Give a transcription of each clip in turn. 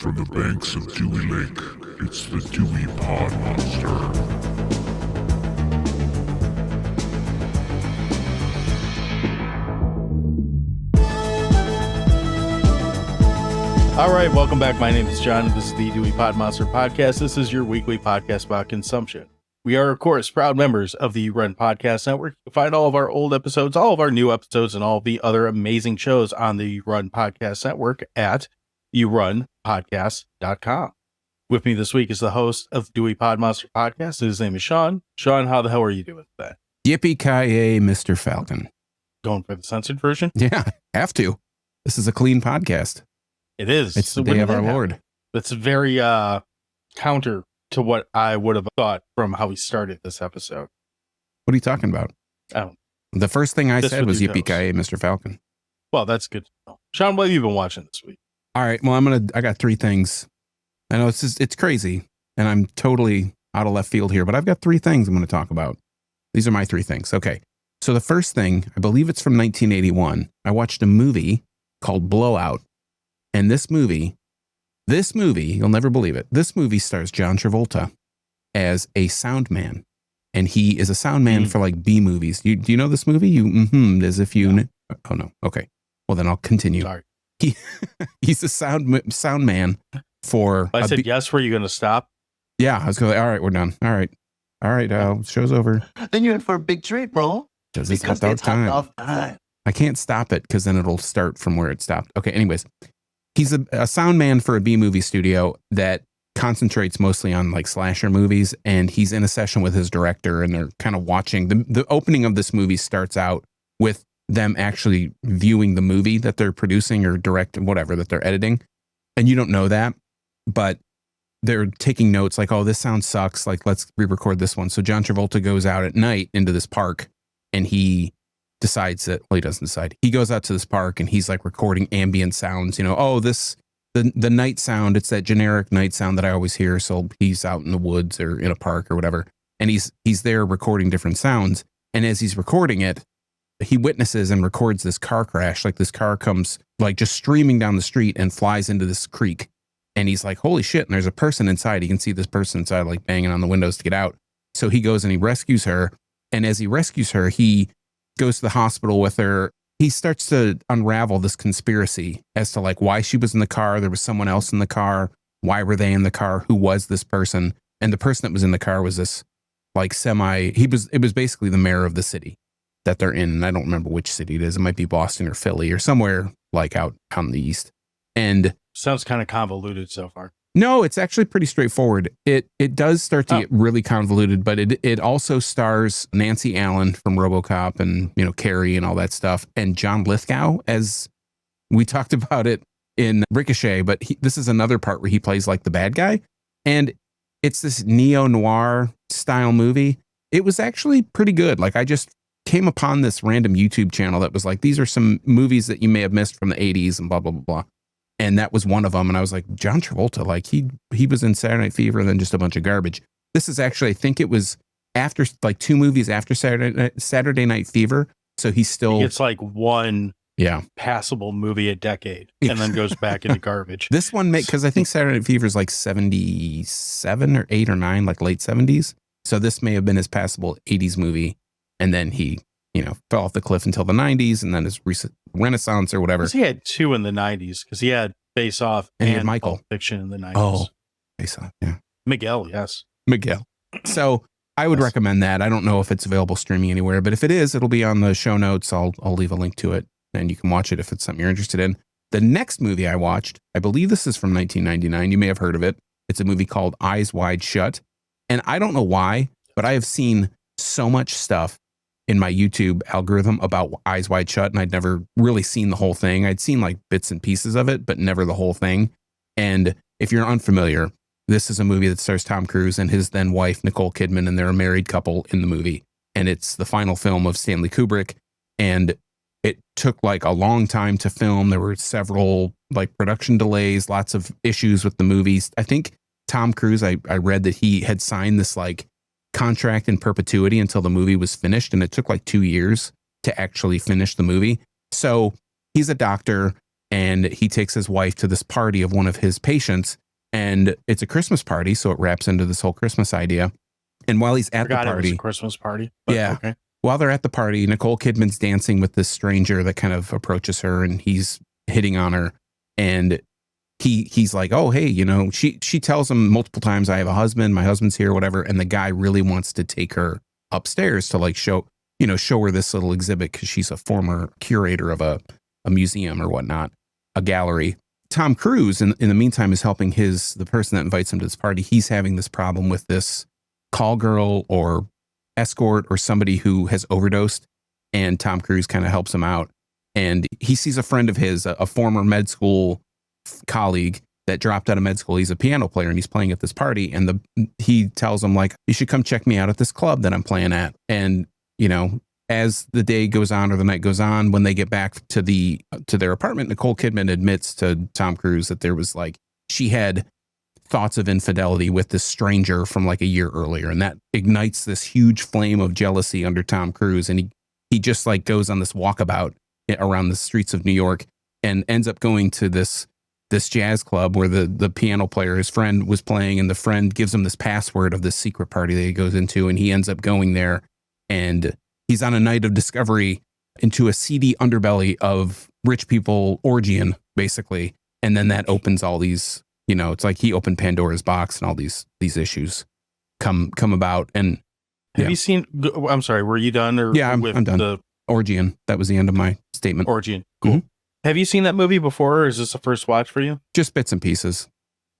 From the banks of Dewey Lake, it's the Dewey Pod Monster. All right, welcome back. My name is John, and this is the Dewey Pod Monster Podcast. This is your weekly podcast about consumption. We are, of course, proud members of the You Run Podcast Network. You can find all of our old episodes, all of our new episodes, and all the other amazing shows on the You Run Podcast Network at yourunpodcast.com. With me this week is the host of the Dewey Pod Monster Podcast. His name is Sean. Sean, how the hell are you doing today? Yippee-ki-yay, Mr. Falcon. Going for the censored version? Yeah, have to. This is a clean podcast. It is. It's the day of our Lord. It's very counter to what I would have thought from how we started this episode. What are you talking about? Oh, the first thing I said was yippee-ki-yay, Mr. Falcon. Well, that's good to know. Sean, what have you been watching this week? All right, well, I got three things. I know it's crazy, and I'm totally out of left field here, but I've got three things I'm going to talk about. These are my three things. Okay, so the first thing, I believe it's from 1981. I watched a movie called Blowout. And this movie, you'll never believe it. This movie stars John Travolta as a sound man. And he is a sound man for like B movies. Do you know this movie? As if you... No. Oh, no. Okay. Well, then I'll continue. Sorry. He's a sound man for... I said yes, were you going to stop? Yeah, I was going to... All right, we're done. All right, show's over. Then you're in for a big treat, bro. Because it's off time. I can't stop it because then it'll start from where it stopped. Okay, anyways. He's a sound man for a B movie studio that concentrates mostly on like slasher movies, and he's in a session with his director, and they're kind of watching. The opening of this movie starts out with them actually viewing the movie that they're producing or directing, whatever, that they're editing. And you don't know that, but they're taking notes like, oh, this sound sucks. Like, let's re-record this one. So John Travolta goes out at night into this park, and he decides that, well, he doesn't decide. He goes out to this park and he's like recording ambient sounds, the night sound, it's that generic night sound that I always hear. So he's out in the woods or in a park or whatever. And he's there recording different sounds. And as he's recording it, he witnesses and records this car crash. Like this car comes like just streaming down the street and flies into this creek. And he's like, holy shit. And there's a person inside. He can see this person inside like banging on the windows to get out. So he goes and he rescues her. And as he rescues her, he goes to the hospital with her. He starts to unravel this conspiracy as to like why she was in the car. There was someone else in the car. Why were they in the car? Who was this person? And the person that was in the car was this like it was basically the mayor of the city that they're in. And I don't remember which city it is. It might be Boston or Philly or somewhere like out in the east. And sounds kind of convoluted so far. No, it's actually pretty straightforward. It does start to get really convoluted, but it also stars Nancy Allen from RoboCop and, Carrie and all that stuff, and John Lithgow, as we talked about it in Ricochet, but this is another part where he plays like the bad guy, and it's this neo-noir style movie. It was actually pretty good. Like I just came upon this random YouTube channel that was like, these are some movies that you may have missed from the 80s and blah, blah, blah, blah. And that was one of them. And I was like, John Travolta, like he was in Saturday Night Fever and then just a bunch of garbage. This is actually, I think it was after like two movies after Saturday Night Fever. So he's still... It's like one passable movie a decade and then goes back into garbage. This one, because I think Saturday Night Fever is like 77 or 8 or 9, like late 70s. So this may have been his passable 80s movie. And then he, fell off the cliff until the 90s and then his renaissance or whatever. He had two in the 90s because he had Face Off and he had Michael. Pulp Fiction in the 90s. Oh, Face Off, yeah. Miguel, yes. Miguel. So I would recommend that. I don't know if it's available streaming anywhere, but if it is, it'll be on the show notes. I'll leave a link to it and you can watch it if it's something you're interested in. The next movie I watched, I believe this is from 1999. You may have heard of it. It's a movie called Eyes Wide Shut. And I don't know why, but I have seen so much stuff in my YouTube algorithm about Eyes Wide Shut, and I'd never really seen the whole thing. I'd seen like bits and pieces of it, but never the whole thing. And if you're unfamiliar, this is a movie that stars Tom Cruise and his then wife, Nicole Kidman, and they're a married couple in the movie. And it's the final film of Stanley Kubrick. And it took like a long time to film. There were several like production delays, lots of issues with the movies. I think Tom Cruise, I read that he had signed this like contract in perpetuity until the movie was finished, and it took like 2 years to actually finish the movie. So he's a doctor. and he takes his wife to this party of one of his patients, and it's a Christmas party, so it wraps into this whole Christmas idea. And while he's at the party, it was a Christmas party. Yeah. Okay. While they're at the party, Nicole Kidman's dancing with this stranger that kind of approaches her, and he's hitting on her. And he's like, oh, hey, you know, she tells him multiple times, I have a husband, my husband's here, whatever. And the guy really wants to take her upstairs to like show her this little exhibit because she's a former curator of a museum or whatnot, a gallery. Tom Cruise, in the meantime, is helping the person that invites him to this party. He's having this problem with this call girl or escort or somebody who has overdosed, and Tom Cruise kind of helps him out. And he sees a friend of his, a former med school colleague that dropped out of med school. He's a piano player and he's playing at this party. And he tells him like, you should come check me out at this club that I'm playing at. And, you know, as the day goes on or the night goes on, when they get back to their apartment, Nicole Kidman admits to Tom Cruise that there was like, she had thoughts of infidelity with this stranger from like a year earlier. And that ignites this huge flame of jealousy under Tom Cruise. And he just like goes on this walkabout around the streets of New York and ends up going to this jazz club where the piano player, his friend, was playing, and the friend gives him this password of this secret party that he goes into, and he ends up going there, and he's on a night of discovery into a seedy underbelly of rich people orgying, basically. And then that opens all these, you know, it's like he opened Pandora's box and all these issues come about. And have you seen, I'm sorry, were you done? Or yeah, I'm done. Orgian. That was the end of my statement. Orgian. Cool. Mm-hmm. Have you seen that movie before, or is this a first watch for you? Just bits and pieces.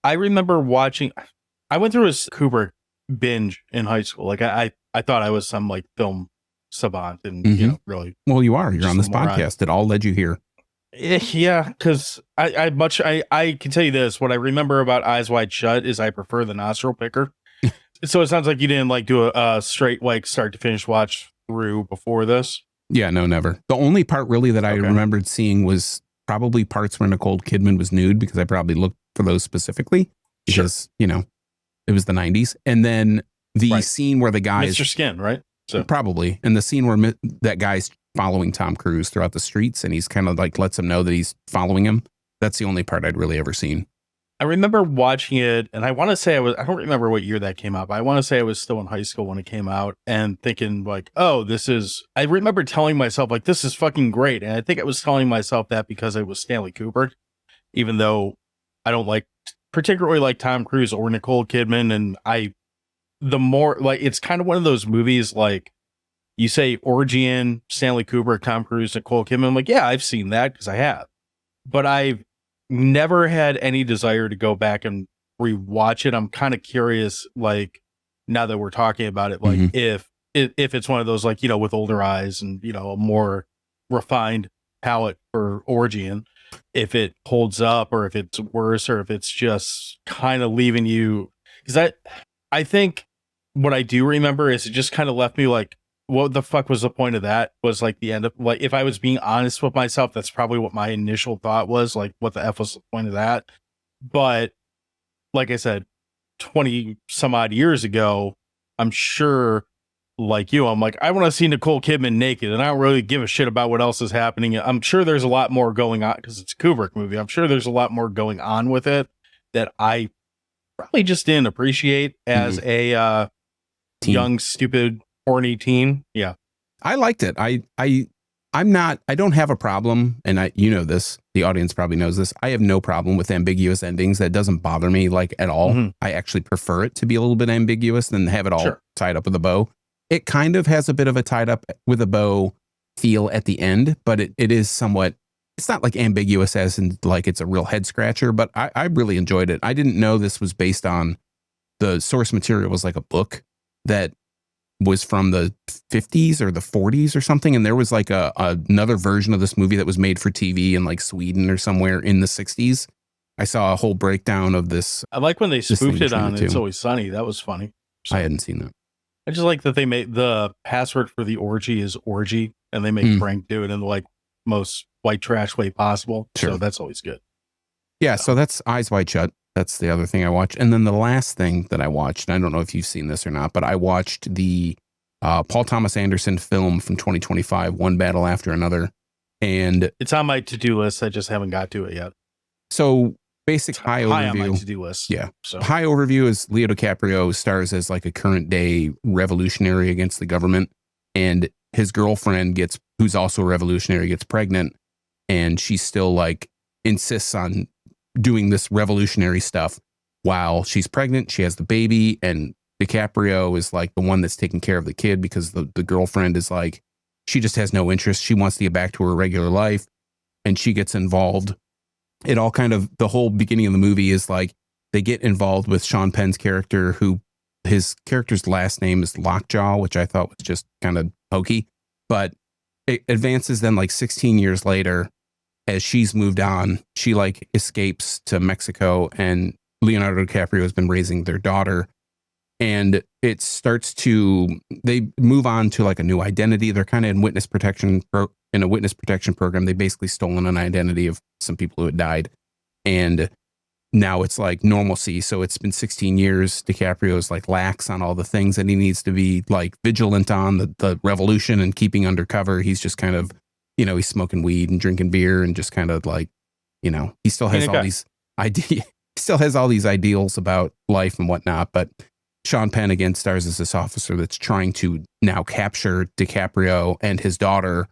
I remember I went through a Kubrick binge in high school. Like I thought I was some like film savant and, you know, really. Well, you are. You're on this podcast. It all led you here. Yeah, because I can tell you this. What I remember about Eyes Wide Shut is I prefer the nostril picker. So it sounds like you didn't like do a straight like start to finish watch through before this. Yeah, no, never. The only part really that I remembered seeing was probably parts where Nicole Kidman was nude, because I probably looked for those specifically because, you know, it was the 90s. And then the scene where the guy Mr. Skin, right? So probably. And the scene where that guy's following Tom Cruise throughout the streets, and he's kind of like lets him know that he's following him. That's the only part I'd really ever seen. I remember watching it, and I want to say I don't remember what year that came out, but I want to say I was still in high school when it came out, and thinking like, oh, I remember telling myself like, this is fucking great. And I think I was telling myself that because it was Stanley Kubrick, even though I don't particularly like Tom Cruise or Nicole Kidman. And the more like, it's kind of one of those movies, like you say Orgian, Stanley Kubrick, Tom Cruise, Nicole Kidman. I'm like, yeah, I've seen that because I have, but I've never had any desire to go back and rewatch it. I'm kind of curious, like now that we're talking about it, like if it's one of those, like, you know, with older eyes and, you know, a more refined palate for Orgian, if it holds up or if it's worse or if it's just kind of leaving you. Because I think what I do remember is it just kind of left me like, what the fuck was the point of that? Was like the end of, like, if I was being honest with myself, that's probably what my initial thought was, like, what the F was the point of that? But like I said, 20 some odd years ago, I'm sure, like you, I'm like, I want to see Nicole Kidman naked, and I don't really give a shit about what else is happening. I'm sure there's a lot more going on because it's a Kubrick movie. I'm sure there's a lot more going on with it that I probably just didn't appreciate as a young, stupid, horny teen. Yeah, I liked it. I don't have a problem, and you know this, the audience probably knows this. I have no problem with ambiguous endings. That doesn't bother me like at all. I actually prefer it to be a little bit ambiguous than have it all tied up with a bow. It kind of has a bit of a tied up with a bow feel at the end, but it is somewhat, it's not like ambiguous as in like it's a real head scratcher, but I really enjoyed it. I didn't know this was based on, the source material was like a book that was from the 50s or the 40s or something. And there was like another version of this movie that was made for TV in like Sweden or somewhere in the 60s. I saw a whole breakdown of this. I like when they spoofed it on It's Always Sunny. That was funny. I hadn't seen that. I just like that they made the password for the orgy is orgy, and they make Frank do it in the like most white trash way possible. Sure. So that's always good. Yeah. So that's Eyes Wide Shut. That's the other thing I watched. And then the last thing that I watched, and I don't know if you've seen this or not, but I watched the Paul Thomas Anderson film from 2025, One Battle After Another. And it's on my to-do list. I just haven't got to it yet. So basic high overview. On my to-do list. Yeah. So high overview is Leo DiCaprio stars as like a current day revolutionary against the government. And his girlfriend who's also a revolutionary, gets pregnant. And she still like insists on doing this revolutionary stuff while she's pregnant. She has the baby, and DiCaprio is like the one that's taking care of the kid because the girlfriend is like, she just has no interest. She wants to get back to her regular life, and she gets involved. It all kind of, the whole beginning of the movie is like they get involved with Sean Penn's character, who his character's last name is Lockjaw, which I thought was just kind of hokey. But it advances then like 16 years later, as she's moved on, she like escapes to Mexico, and Leonardo DiCaprio has been raising their daughter. And it starts to, they move on to like a new identity. They're kind of in in a witness protection program. They basically stolen an identity of some people who had died. And now it's like normalcy. So it's been 16 years. DiCaprio is like lax on all the things that he needs to be like vigilant on, the revolution and keeping undercover. He's just kind of, he's smoking weed and drinking beer and just kind of like, he still has all these ideals about life and whatnot. But Sean Penn again stars as this officer that's trying to now capture DiCaprio and his daughter,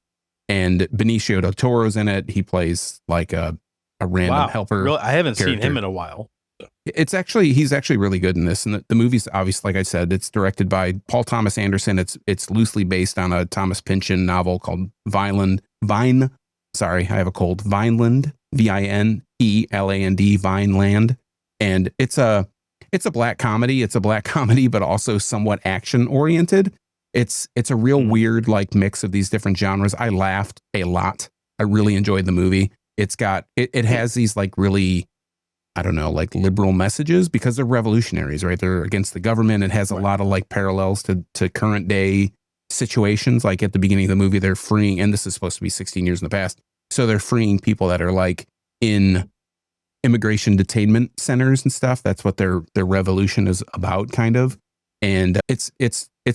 and Benicio del Toro's in it. He plays like a random helper. Really? I haven't character. seen him in a while. He's actually really good in this. And the movie's obviously, like I said, it's directed by Paul Thomas Anderson. It's loosely based on a Thomas Pynchon novel called Vineland. Sorry, I have a cold. Vineland, Vineland, Vineland. And it's a black comedy. It's a black comedy, but also somewhat action oriented. It's a real weird like mix of these different genres. I laughed a lot. I really enjoyed the movie. It has these like really, I don't know, like liberal messages because they're revolutionaries, right? They're against the government. It has a lot of like parallels to current day situations. Like at the beginning of the movie, they're freeing, and this is supposed to be 16 years in the past. So they're freeing people that are like in immigration detainment centers and stuff. That's what their revolution is about, kind of. And it's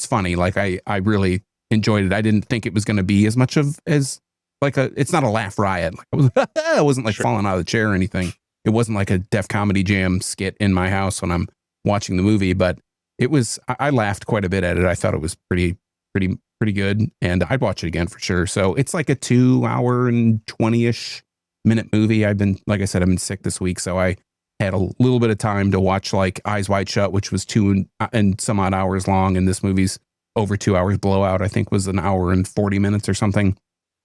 funny. Like I really enjoyed it. I didn't think it was going to be as much as like it's not a laugh riot. Like I wasn't like falling out of the chair or anything. It wasn't like a Def Comedy Jam skit in my house when I'm watching the movie, but I laughed quite a bit at it. I thought it was pretty good, and I'd watch it again for sure. So it's like a 2 hour and 20-ish minute movie. Like I said, I've been sick this week, so I had a little bit of time to watch like Eyes Wide Shut, which was 2 and some odd hours long, and this movie's over 2 hours. Blowout, I think, was an hour and 40 minutes or something.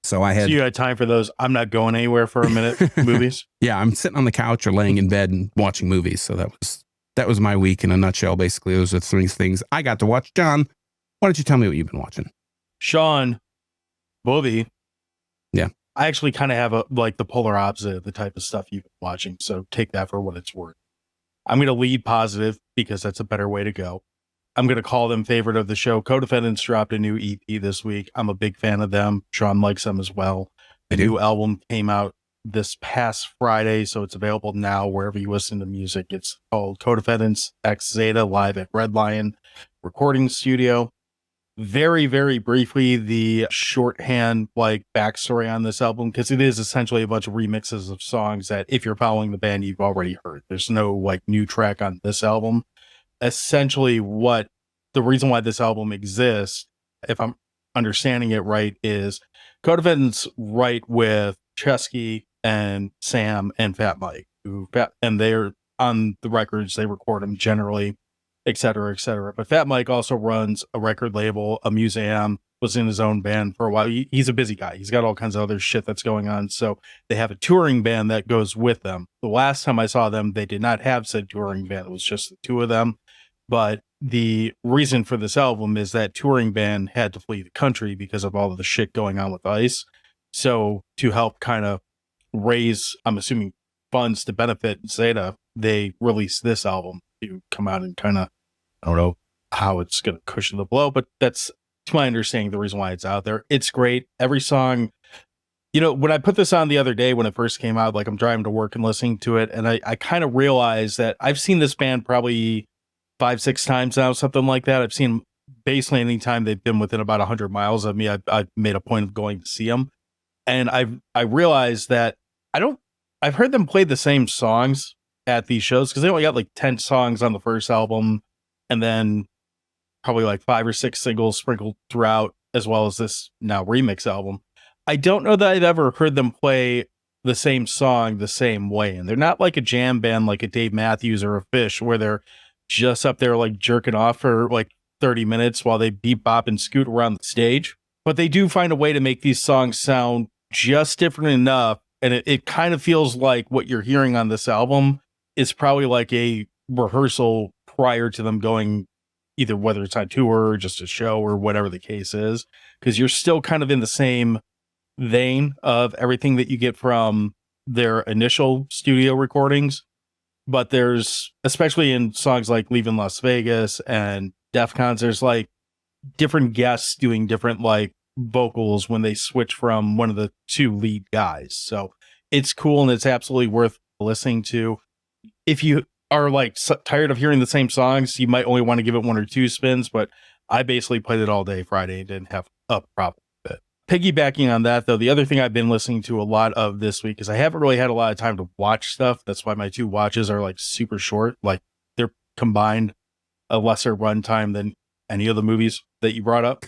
So you had time for those I'm not going anywhere for a minute movies? Yeah, I'm sitting on the couch or laying in bed and watching movies. So that was my week in a nutshell. Basically, those are 3 things I got to watch. John, why don't you tell me what you've been watching? Sean, Bobby. Yeah. I actually kind of have the polar opposite of the type of stuff you've been watching. So take that for what it's worth. I'm going to lead positive because that's a better way to go. I'm going to call them favorite of the show. Co-Defendants dropped a new EP this week. I'm a big fan of them. Sean likes them as well. The new album came out this past Friday, so it's available now wherever you listen to music. It's called Co-Defendants X Zeta live at Red Lion Recording Studio. Very, very briefly, the shorthand backstory on this album, because it is essentially a bunch of remixes of songs that if you're following the band, you've already heard. There's no new track on this album. Essentially the reason why this album exists, if I'm understanding it right, is Co-Defendants write with Chesky and Sam and Fat Mike, and they're on the records, they record them generally, et cetera, et cetera. But Fat Mike also runs a record label, a museum, was in his own band for a while. He's a busy guy. He's got all kinds of other shit that's going on. So they have a touring band that goes with them. The last time I saw them, they did not have said touring band. It was just the 2 of them. But the reason for this album is that touring band had to flee the country because of all of the shit going on with ICE. So to help kind of raise, I'm assuming, funds to benefit Zeta, they released this album to come out and kind of, I don't know how it's going to cushion the blow, but that's, to my understanding, the reason why it's out there. It's great. Every song, when I put this on the other day when it first came out, I'm driving to work and listening to it, and I kind of realized that I've seen this band probably 5-6 times now, something like that. I've seen basically anytime they've been within about 100 miles of me, I've made a point of going to see them. And I realized that I've heard them play the same songs at these shows because they only got like 10 songs on the first album and then probably like 5 or 6 singles sprinkled throughout, as well as this now remix album. I don't know that I've ever heard them play the same song the same way. And they're not like a jam band like a Dave Matthews or a Fish where they're just up there like jerking off for like 30 minutes while they beat bop and scoot around the stage. But they do find a way to make these songs sound just different enough. And it kind of feels like what you're hearing on this album is probably like a rehearsal prior to them going, either whether it's on tour or just a show or whatever the case is, because you're still kind of in the same vein of everything that you get from their initial studio recordings. But there's, especially in songs like Leaving Las Vegas and Defcons, there's like different guests doing different like vocals when they switch from one of the 2 lead guys. So it's cool and it's absolutely worth listening to. If you are like tired of hearing the same songs, you might only want to give it 1 or 2 spins, but I basically played it all day Friday and didn't have a problem with it. Piggybacking on that though, the other thing I've been listening to a lot of this week is I haven't really had a lot of time to watch stuff. That's why my 2 watches are like super short. Like they're combined a lesser runtime than any of the movies that you brought up.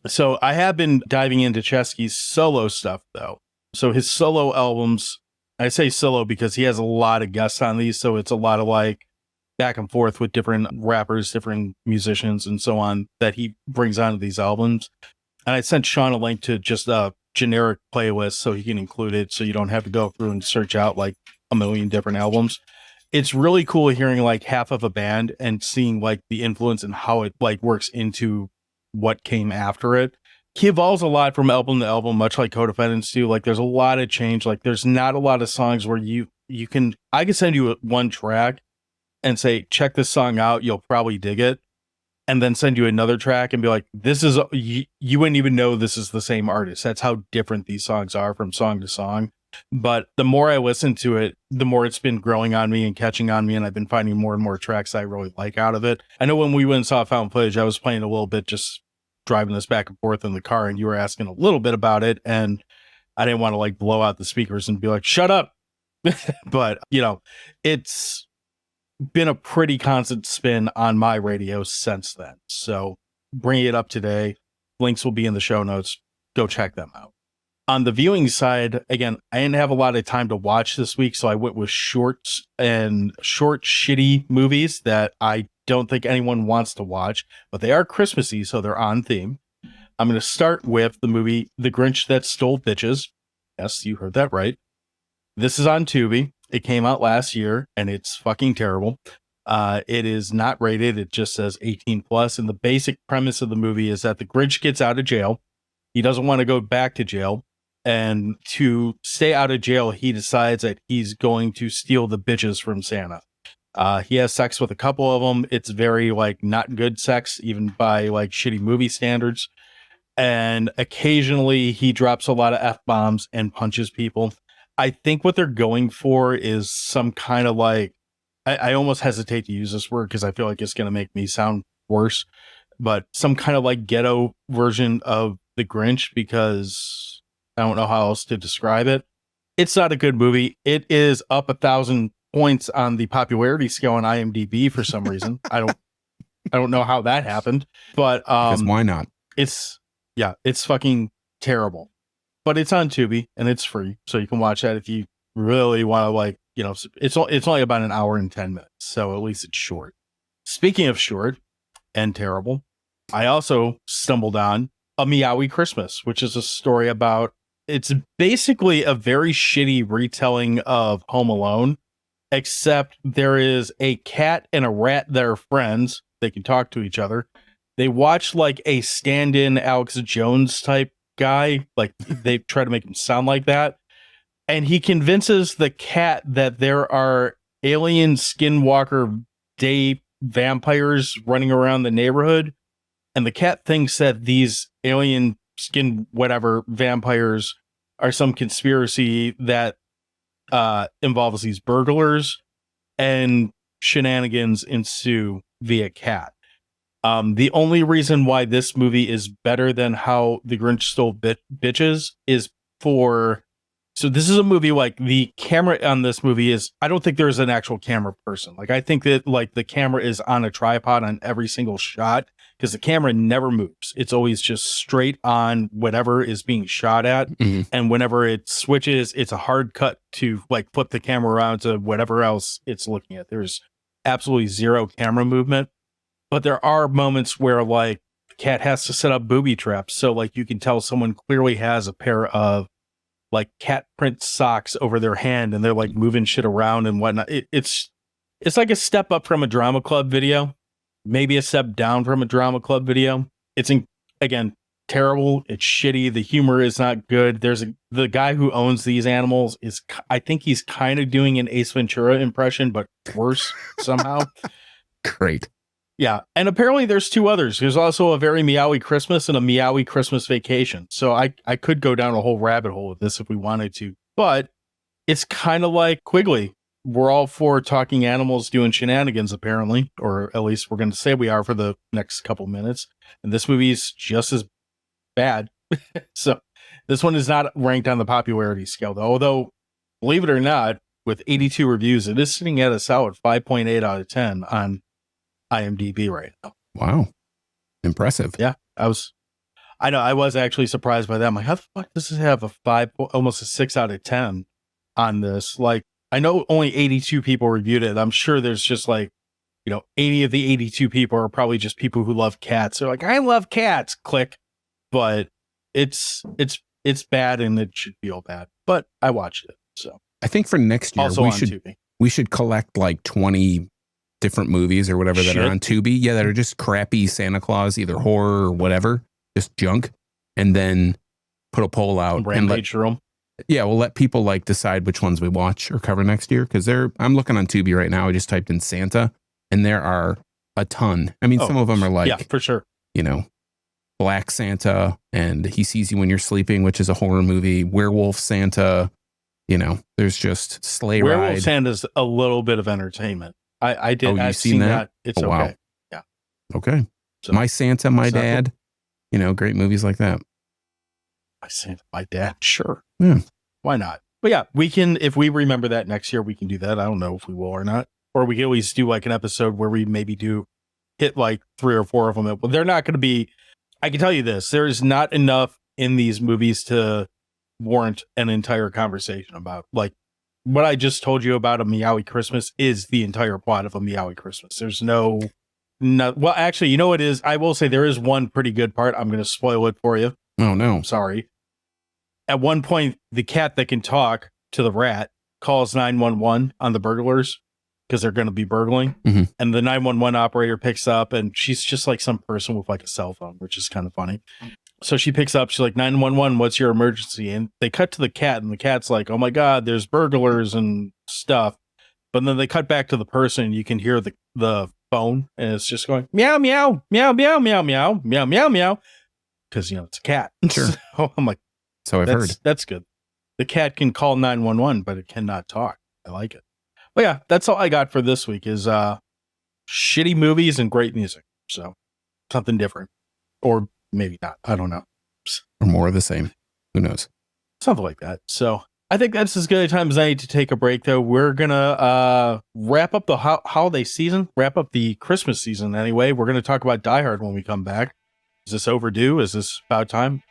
So I have been diving into Chesky's solo stuff though. So his solo albums, I say solo because he has a lot of guests on these. So it's a lot of like back and forth with different rappers, different musicians and so on that he brings onto these albums. And I sent Sean a link to just a generic playlist so he can include it. So you don't have to go through and search out like a million different albums. It's really cool hearing like half of a band and seeing like the influence and how it like works into what came after it. He evolves a lot from album to album, much like Co-Defendants do. Like there's a lot of change. Like there's not a lot of songs where I can send you 1 track and say, check this song out. You'll probably dig it. And then send you another track and be like, this is, you wouldn't even know this is the same artist. That's how different these songs are from song to song. But the more I listen to it, the more it's been growing on me and catching on me. And I've been finding more and more tracks I really like out of it. I know when we went and saw found footage, I was playing a little bit, just driving this back and forth in the car. And you were asking a little bit about it. And I didn't want to like blow out the speakers and be like, shut up. But, you know, it's been a pretty constant spin on my radio since then. So bringing it up today, links will be in the show notes. Go check them out. On the viewing side, again, I didn't have a lot of time to watch this week, so I went with short, shitty movies that I don't think anyone wants to watch, but they are Christmassy, so they're on theme. I'm going to start with the movie The Grinch That Stole Bitches. Yes, you heard that right. This is on Tubi. It came out last year, and it's fucking terrible. It is not rated. It just says 18 plus, and the basic premise of the movie is that the Grinch gets out of jail. He doesn't want to go back to jail. And to stay out of jail, he decides that he's going to steal the bitches from Santa. He has sex with a couple of them. It's very like not good sex, even by like shitty movie standards. And occasionally he drops a lot of F-bombs and punches people. I think what they're going for is some kind of like, I almost hesitate to use this word because I feel like it's going to make me sound worse, but some kind of like ghetto version of the Grinch, because I don't know how else to describe it. It's not a good movie. It is up 1,000 points on the popularity scale on IMDb for some reason. I don't know how that happened, but why not? It's fucking terrible. But it's on Tubi and it's free, so you can watch that if you really want to. Like, you know, it's only about an hour and 10 minutes, so at least it's short. Speaking of short and terrible, I also stumbled on A Meowy Christmas, which is a story about. It's basically a very shitty retelling of Home Alone, except there is a cat and a rat that are friends. They can talk to each other. They watch like a stand-in Alex Jones type guy. Like they try to make him sound like that. And he convinces the cat that there are alien skinwalker day vampires running around the neighborhood. And the cat thinks that these alien skin whatever vampires are some conspiracy that involves these burglars, and shenanigans ensue via cat. The only reason why this movie is better than how The Grinch Stole Bitches is So this is a movie, like the camera on this movie is, I don't think there's an actual camera person. Like I think that like the camera is on a tripod on every single shot because the camera never moves. It's always just straight on whatever is being shot at. Mm-hmm. And whenever it switches, it's a hard cut to like flip the camera around to whatever else it's looking at. There's absolutely zero camera movement, but there are moments where like the cat has to set up booby traps. So like you can tell someone clearly has a pair of like cat print socks over their hand and they're like moving shit around and whatnot. It's like a step up from a drama club video, maybe a step down from a drama club video. It's again, terrible. It's shitty. The humor is not good. The guy who owns these animals I think he's kind of doing an Ace Ventura impression, but worse somehow. Great. Yeah. And apparently there's two others. There's also a very Meowy Christmas and a Meowy Christmas Vacation. So I could go down a whole rabbit hole with this if we wanted to, but it's kind of like Quigley. We're all for talking animals doing shenanigans, apparently, or at least we're going to say we are for the next couple minutes. And this movie's just as bad. So this one is not ranked on the popularity scale, though. Although, believe it or not, with 82 reviews, it is sitting at a solid 5.8 out of 10 on IMDb right now. Wow. Impressive. Yeah, I was actually surprised by that. I'm like, how the fuck does this have a 5, almost a 6 out of 10 on this? Like, I know only 82 people reviewed it. I'm sure there's just like, 80 of the 82 people are probably just people who love cats. They're like, I love cats, click. But it's bad and it should feel bad. But I watched it. So I think for next year, also we should collect like 20 different movies or whatever that are on Tubi. Yeah, that are just crappy Santa Claus, either horror or whatever, just junk. And then put a poll out. Rampage room. Yeah, we'll let people like decide which ones we watch or cover next year. Because I'm looking on Tubi right now. I just typed in Santa and there are a ton. I mean, some of them are like, yeah, for sure. Black Santa and He Sees You When You're Sleeping, which is a horror movie. Werewolf Santa, there's just Sleigh Ride. Werewolf Santa's a little bit of entertainment. I've seen that. It's okay. Wow. Yeah. Okay. So, My Santa, My Dad, great movies like that. My Santa, My Dad. Sure. Yeah. Why not? But yeah, we can, if we remember that next year, we can do that. I don't know if we will or not. Or we can always do like an episode where we maybe hit like 3 or 4 of them. Well, they're not going to be, I can tell you this, there's not enough in these movies to warrant an entire conversation about. Like what I just told you about a Meowy Christmas is the entire plot of a Meowy Christmas. There's no, well, actually, it is. I will say there is one pretty good part. I'm going to spoil it for you. Oh, no. Sorry. At one point, the cat that can talk to the rat calls 911 on the burglars because they're going to be burgling. Mm-hmm. And the 911 operator picks up and she's just like some person with like a cell phone, which is kind of funny. So she picks up, she's like, 911, what's your emergency? And they cut to the cat and the cat's like, oh my God, there's burglars and stuff. But then they cut back to the person and you can hear the phone and it's just going meow, meow, meow, meow, meow, meow, meow, meow, meow. Because, it's a cat. Sure. So I'm like, so I've heard. That's good. The cat can call 911, but it cannot talk. I like it. But yeah, that's all I got for this week is shitty movies and great music. So something different. Or maybe not. I don't know. Or more of the same. Who knows? Something like that. So I think that's as good a time as I need to take a break, though. We're going to wrap up the holiday season, wrap up the Christmas season anyway. We're going to talk about Die Hard when we come back. Is this overdue? Is this about time?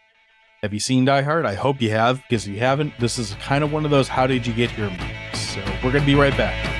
Have you seen Die Hard? I hope you have, because if you haven't, this is kind of one of those how did you get here movies. So we're going to be right back.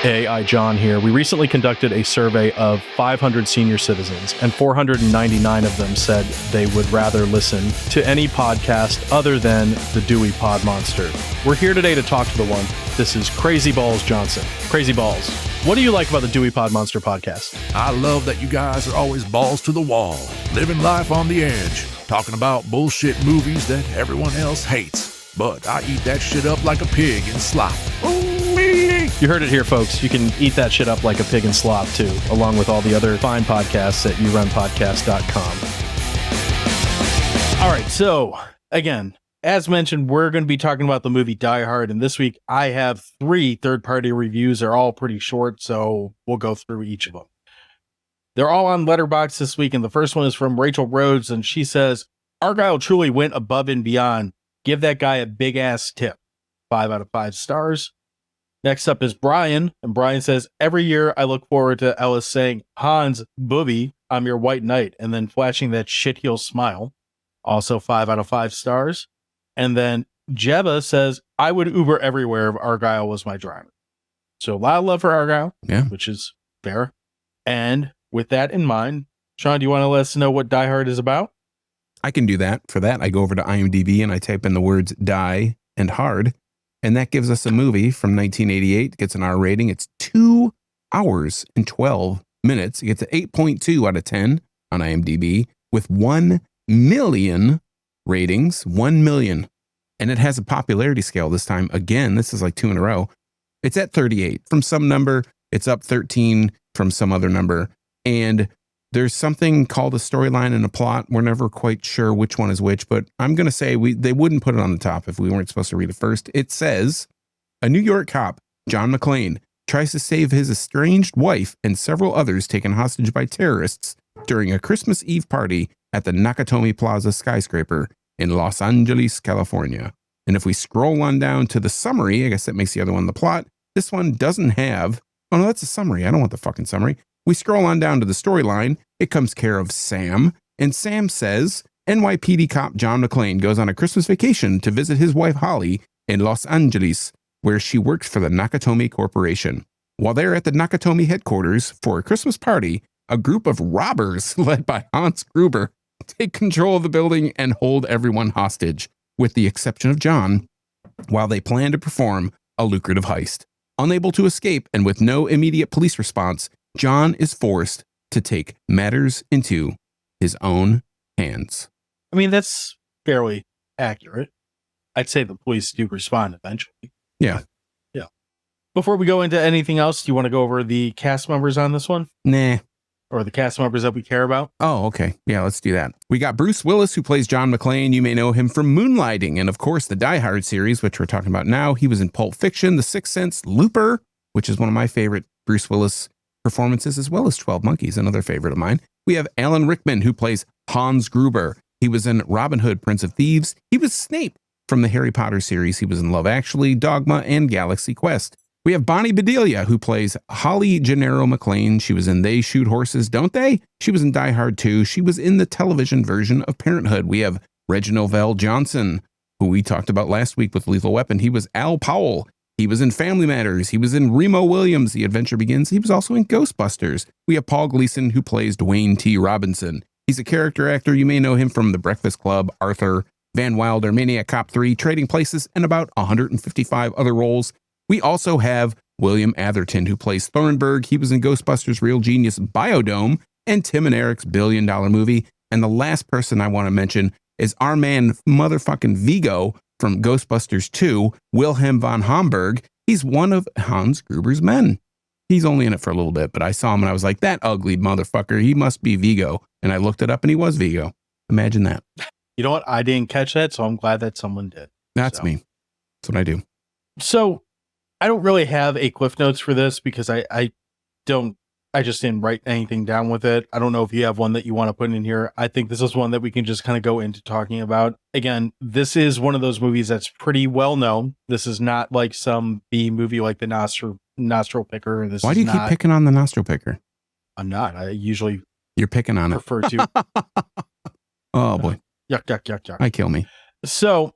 Hey, John here. We recently conducted a survey of 500 senior citizens, and 499 of them said they would rather listen to any podcast other than the Dewey Pod Monster. We're here today to talk to the one. This is Crazy Balls Johnson. Crazy Balls, what do you like about the Dewey Pod Monster podcast? I love that you guys are always balls to the wall, living life on the edge, talking about bullshit movies that everyone else hates. But I eat that shit up like a pig in slop. You heard it here, folks. You can eat that shit up like a pig in slop, too, along with all the other fine podcasts at yourunpodcast.com. All right, so again, as mentioned, we're going to be talking about the movie Die Hard, and this week I have 3 third-party reviews. They're all pretty short, so we'll go through each of them. They're all on Letterboxd this week, and the first one is from Rachel Rhodes, and she says, Argyle truly went above and beyond. Give that guy a big-ass tip. 5 out of 5 stars. Next up is Brian, and Brian says, every year I look forward to Ellis saying, Hans, booby, I'm your white knight, and then flashing that shitheel smile. Also 5 out of 5 stars. And then Jeba says, I would Uber everywhere if Argyle was my driver. So a lot of love for Argyle, which is fair. And with that in mind, Sean, do you want to let us know what Die Hard is about? I can do that. For that, I go over to IMDb and I type in the words die and hard. And that gives us a movie from 1988. It gets an R rating. It's 2 hours and 12 minutes. It gets an 8.2 out of 10 on IMDb with 1 million ratings. 1 million. And it has a popularity scale this time. Again, this is like 2 in a row. It's at 38. From some number, it's up 13 from some other number. And there's something called a storyline and a plot. We're never quite sure which one is which, but I'm going to say they wouldn't put it on the top if we weren't supposed to read it first. It says, a New York cop, John McClane, tries to save his estranged wife and several others taken hostage by terrorists during a Christmas Eve party at the Nakatomi Plaza Skyscraper in Los Angeles, California. And if we scroll on down to the summary, I guess that makes the other one the plot. This one doesn't have, oh no, that's a summary. I don't want the fucking summary. We scroll on down to the storyline. It comes care of Sam. And Sam says, NYPD cop John McClane goes on a Christmas vacation to visit his wife Holly in Los Angeles, where she works for the Nakatomi Corporation. While they're at the Nakatomi headquarters for a Christmas party, a group of robbers led by Hans Gruber take control of the building and hold everyone hostage, with the exception of John, while they plan to perform a lucrative heist. Unable to escape and with no immediate police response, John is forced to take matters into his own hands. I mean, that's fairly accurate. I'd say the police do respond eventually. Yeah. Yeah. Before we go into anything else, do you want to go over the cast members on this one? Nah. Or the cast members that we care about? Oh, okay. Yeah, let's do that. We got Bruce Willis, who plays John McClane. You may know him from Moonlighting and, of course, the Die Hard series, which we're talking about now. He was in Pulp Fiction, The Sixth Sense, Looper, which is one of my favorite Bruce Willis performances, as well as 12 Monkeys, another favorite of mine. We have Alan Rickman, who plays Hans Gruber. He was in Robin Hood, Prince of Thieves. He was Snape from the Harry Potter series. He was in Love Actually, Dogma, and Galaxy Quest. We have Bonnie Bedelia, who plays Holly Gennaro McClane. She was in They Shoot Horses, Don't They? She was in Die Hard 2. She was in the television version of Parenthood. We have Reginald Vell Johnson, who we talked about last week with Lethal Weapon. He was Al Powell. He was in Family Matters. He was in Remo Williams, The Adventure Begins. He was also in Ghostbusters. We have Paul Gleason, who plays Dwayne T. Robinson. He's a character actor. You may know him from The Breakfast Club, Arthur, Van Wilder, Maniac Cop 3, Trading Places, and about 155 other roles. We also have William Atherton, who plays Thornburg. He was in Ghostbusters Real Genius, Biodome, and Tim and Eric's $1 billion movie. And the last person I want to mention is our man motherfucking Vigo from Ghostbusters 2, Wilhelm von Homburg. He's one of Hans Gruber's men. He's only in it for a little bit, but I saw him and I was like, that ugly motherfucker, he must be Vigo. And I looked it up and he was Vigo. Imagine that. You know what? I didn't catch that, so I'm glad that someone did. That's me. That's what I do. So I don't really have a Cliff Notes for this because I just didn't write anything down with it. I don't know if you have one that you want to put in here. I think this is one that we can just kind of go into talking about. Again, this is one of those movies that's pretty well known. This is not like some B movie like the Nostril Picker. Why do you keep picking on the Nostril Picker? I'm not. I usually You're picking on prefer to. Oh boy. Yuck, yuck, yuck, yuck. I kill me. So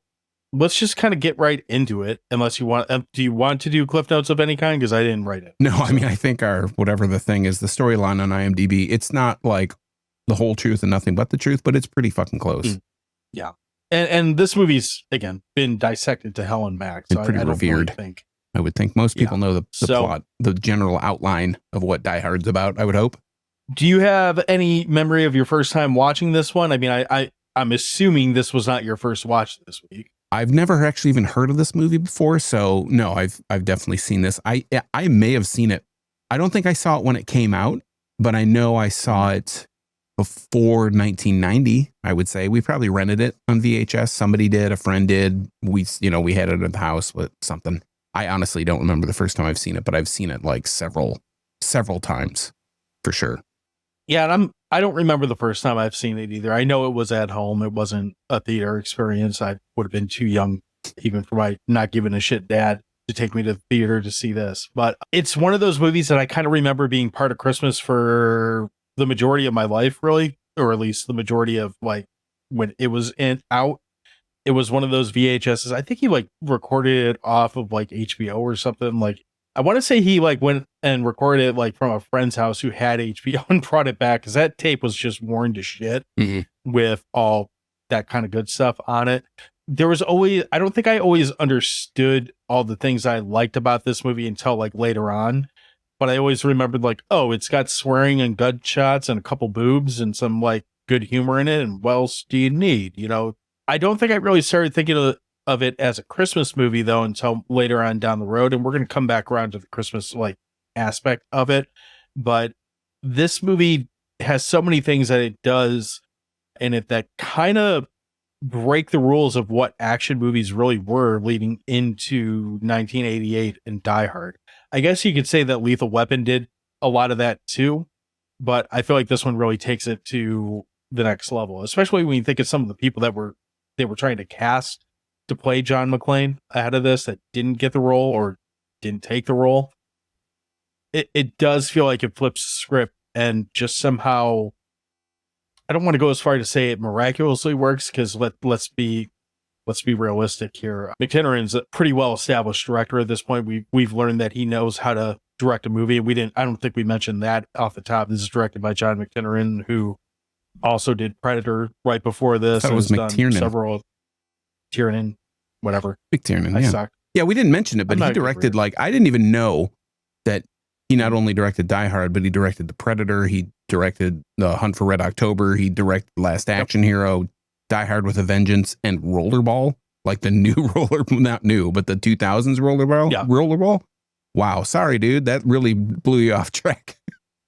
let's just kind of get right into it. Unless you want, do you want to do Cliff Notes of any kind? Because I didn't write it. No, I mean, I think our, whatever the thing is, the storyline on IMDb, it's not like the whole truth and nothing but the truth, but it's pretty fucking close. Yeah. And this movie's, again, been dissected to hell and back. So pretty I don't revered. really think. I would think most people know the plot, the general outline of what Die Hard's about, I would hope. Do you have any memory of your first time watching this one? I mean, I'm assuming this was not your first watch this week. I've never actually even heard of this movie before, so no, I've definitely seen this. I may have seen it. I don't think I saw it when it came out, but I know I saw it before 1990, I would say. We probably rented it on VHS. Somebody did, a friend did. We had it at the house with something. I honestly don't remember the first time I've seen it, but I've seen it like several times for sure. Yeah, and I don't remember the first time I've seen it either. I know it was at home. It wasn't a theater experience. I would have been too young, even for my not giving a shit dad, to take me to the theater to see this. But it's one of those movies that I kind of remember being part of Christmas for the majority of my life, really, or at least the majority of like when it was out. It was one of those VHSs. I think he like recorded it off of like HBO or something. Like I want to say he like went and recorded it like from a friend's house who had HBO and brought it back because that tape was just worn to shit with all that kind of good stuff on it. There was always, I don't think I always understood all the things I liked about this movie until like later on. But I always remembered like, oh, it's got swearing and gunshots and a couple boobs and some like good humor in it. And what else do you need? You know, I don't think I really started thinking of it as a Christmas movie though until later on down the road. And we're going to come back around to the Christmas like aspect of it. But this movie has so many things that it does in it that kind of break the rules of what action movies really were leading into 1988 and Die Hard. I guess you could say that Lethal Weapon did a lot of that too, but I feel like this one really takes it to the next level, especially when you think of some of the people that they were trying to cast to play John McClane ahead of this that didn't get the role or didn't take the role. It does feel like it flips the script and just somehow, I don't want to go as far to say it miraculously works because let's be realistic here. McTiernan's a pretty well established director at this point. We've learned that he knows how to direct a movie. I don't think we mentioned that off the top. This is directed by John McTiernan, who also did Predator right before this. That was McTiernan. Several Tiernan, whatever. McTiernan, I yeah. sucked. Yeah, we didn't mention it, but he directed like, I didn't even know that he not only directed Die Hard, but he directed The Predator. He directed The Hunt for Red October. He directed Last Action Hero, Die Hard with a Vengeance, and Rollerball, like the new not new, but the 2000s Rollerball. Yeah. Rollerball. Wow. Sorry, dude. That really blew you off track.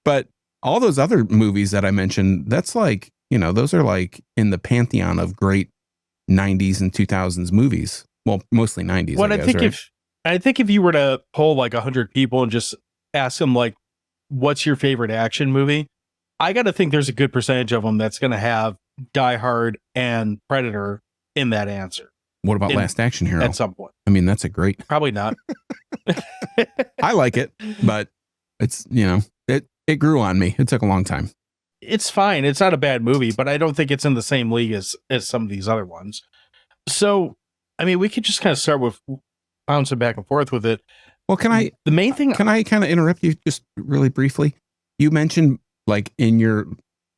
But all those other movies that I mentioned, that's like, those are like in the pantheon of great 90s and 2000s movies. Well, mostly 90s. Well, I guess, I think if you were to poll like 100 people and just ask them like, what's your favorite action movie? I got to think there's a good percentage of them that's going to have Die Hard and Predator in that answer. What about Last Action Hero? At some point. I mean, that's a great. Probably not. I like it, but it's, it grew on me. It took a long time. It's fine. It's not a bad movie, but I don't think it's in the same league as some of these other ones. So, I mean, we could just kind of start with bouncing back and forth with it. Well, the main thing, can I kind of interrupt you just really briefly? You mentioned like in your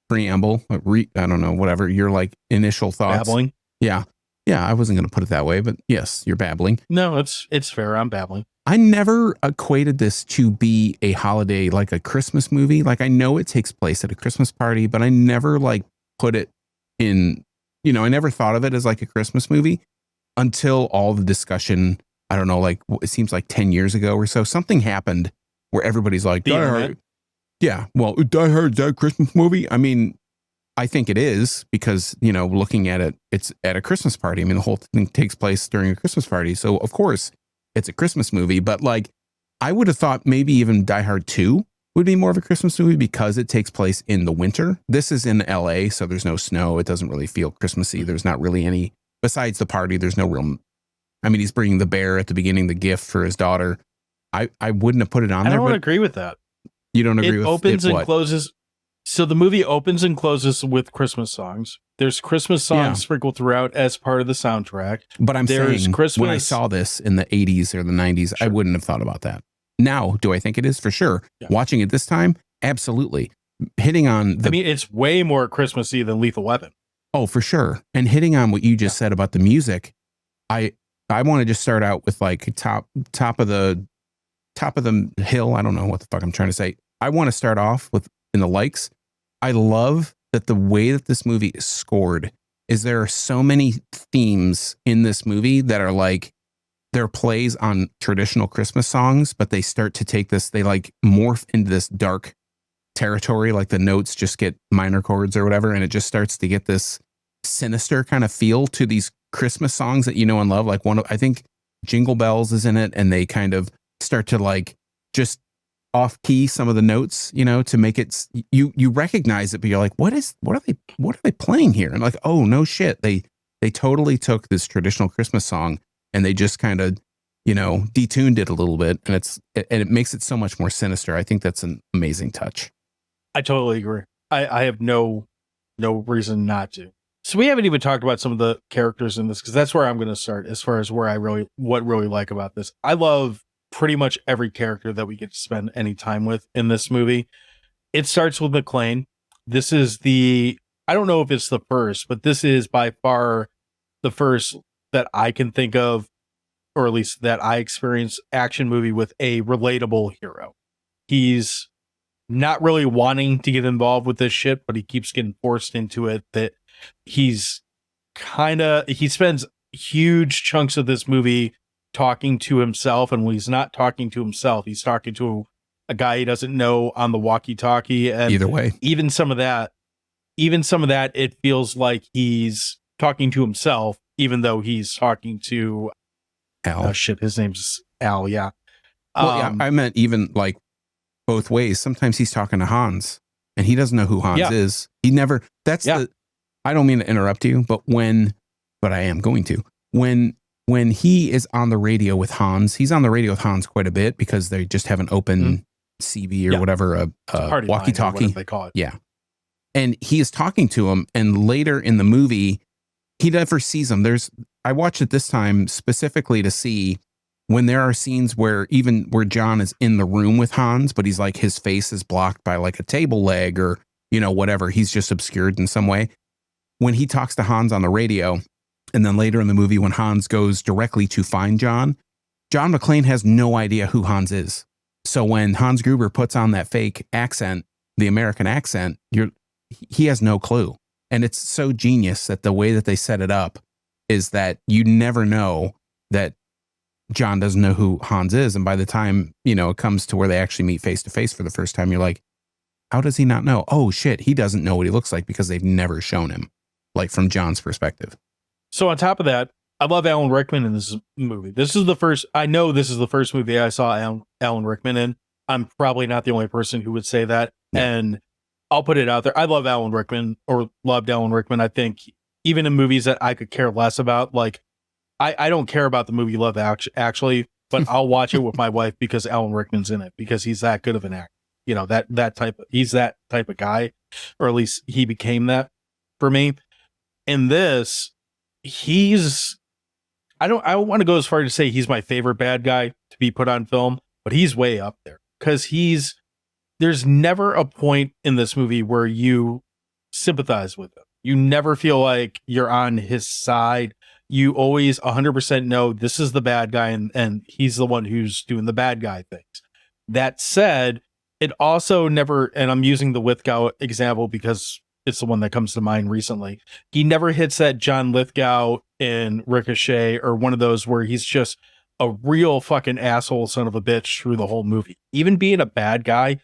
preamble, I don't know, whatever, your like initial thoughts. Babbling. Yeah. Yeah. I wasn't going to put it that way, but yes, you're babbling. No, it's fair. I'm babbling. I never equated this to be a holiday, like a Christmas movie. Like I know it takes place at a Christmas party, but I never like put it in, I never thought of it as like a Christmas movie until all the discussion, I don't know, like it seems like 10 years ago or so, something happened where everybody's like, Die Hard. Yeah. Well, Die Hard, is that a Christmas movie? I mean, I think it is because, looking at it, it's at a Christmas party. I mean, the whole thing takes place during a Christmas party. So of course it's a Christmas movie, but like I would have thought maybe even Die Hard 2 would be more of a Christmas movie because it takes place in the winter. This is in LA, so there's no snow. It doesn't really feel Christmassy. There's not really any, besides the party, there's no real, I mean, he's bringing the bear at the beginning, the gift for his daughter. I wouldn't have put it on there. I don't agree with that. You don't agree with it? Opens and closes. So the movie opens and closes with Christmas songs. There's Christmas songs sprinkled throughout as part of the soundtrack. But I'm saying when I saw this in the 80s or the 90s, I wouldn't have thought about that. Now, do I think it is? For sure. Yeah. Watching it this time, absolutely. Hitting on I mean, it's way more Christmassy than Lethal Weapon. Oh, for sure. And hitting on what you just said about the music, I want to just start out with like top of the hill. I don't know what the fuck I'm trying to say. I want to start off with in the likes. I love that the way that this movie is scored is there are so many themes in this movie that are like they're plays on traditional Christmas songs, but they start to take this, they like morph into this dark territory, like the notes just get minor chords or whatever, and it just starts to get this sinister kind of feel to these Christmas songs that you know and love. Like I think Jingle Bells is in it, and they kind of start to like just off key some of the notes, you know, to make it you recognize it, but you're like, what are they playing here? And like, oh no shit, they totally took this traditional Christmas song and they just kind of, you know, detuned it a little bit, and it makes it so much more sinister. I think that's an amazing touch. I totally agree. I have no reason not to. So we haven't even talked about some of the characters in this, because that's where I'm going to start as far as what really like about this. I love pretty much every character that we get to spend any time with in this movie. It starts with McClane. This is I don't know if it's the first, but this is by far the first that I can think of, or at least that I experienced, action movie with a relatable hero. He's not really wanting to get involved with this shit, but he keeps getting forced into it. That he spends huge chunks of this movie talking to himself, and when he's not talking to himself, he's talking to a guy he doesn't know on the walkie-talkie. And either way, even some of that, it feels like he's talking to himself, even though he's talking to Al. Oh shit, his name's Al. Yeah. Well, yeah, I meant even like both ways. Sometimes he's talking to Hans, and he doesn't know who Hans is. He never. I don't mean to interrupt you, but I am going to. When he is on the radio with Hans, he's on the radio with Hans quite a bit because they just have an open CB or whatever, a walkie-talkie. They call it. Yeah. And he is talking to him, and later in the movie, he never sees him. I watched it this time specifically to see when there are scenes where John is in the room with Hans, but he's like, his face is blocked by like a table leg or, you know, whatever. He's just obscured in some way. When he talks to Hans on the radio, and then later in the movie, when Hans goes directly to find John McClane has no idea who Hans is. So when Hans Gruber puts on that fake accent, the American accent, he has no clue. And it's so genius that the way that they set it up is that you never know that John doesn't know who Hans is. And by the time, you know, it comes to where they actually meet face to face for the first time, you're like, how does he not know? Oh shit, he doesn't know what he looks like because they've never shown him, like from John's perspective. So on top of that, I love Alan Rickman in this movie. This is the first movie I saw Alan Rickman in. I'm probably not the only person who would say that. Yeah. And I'll put it out there. I love Alan Rickman, or loved Alan Rickman. I think even in movies that I could care less about, like I don't care about the movie Love actually, but I'll watch it with my wife because Alan Rickman's in it, because he's that good of an actor. You know, he's that type of guy, or at least he became that for me. In this, I don't want to go as far to say he's my favorite bad guy to be put on film, but he's way up there, because there's never a point in this movie where you sympathize with him. You never feel like you're on his side. You always 100% know this is the bad guy, and he's the one who's doing the bad guy things. That said, it also never, and I'm using the Lithgow example because it's the one that comes to mind recently. He never hits that John Lithgow in Ricochet, or one of those where he's just a real fucking asshole son of a bitch through the whole movie. Even being a bad guy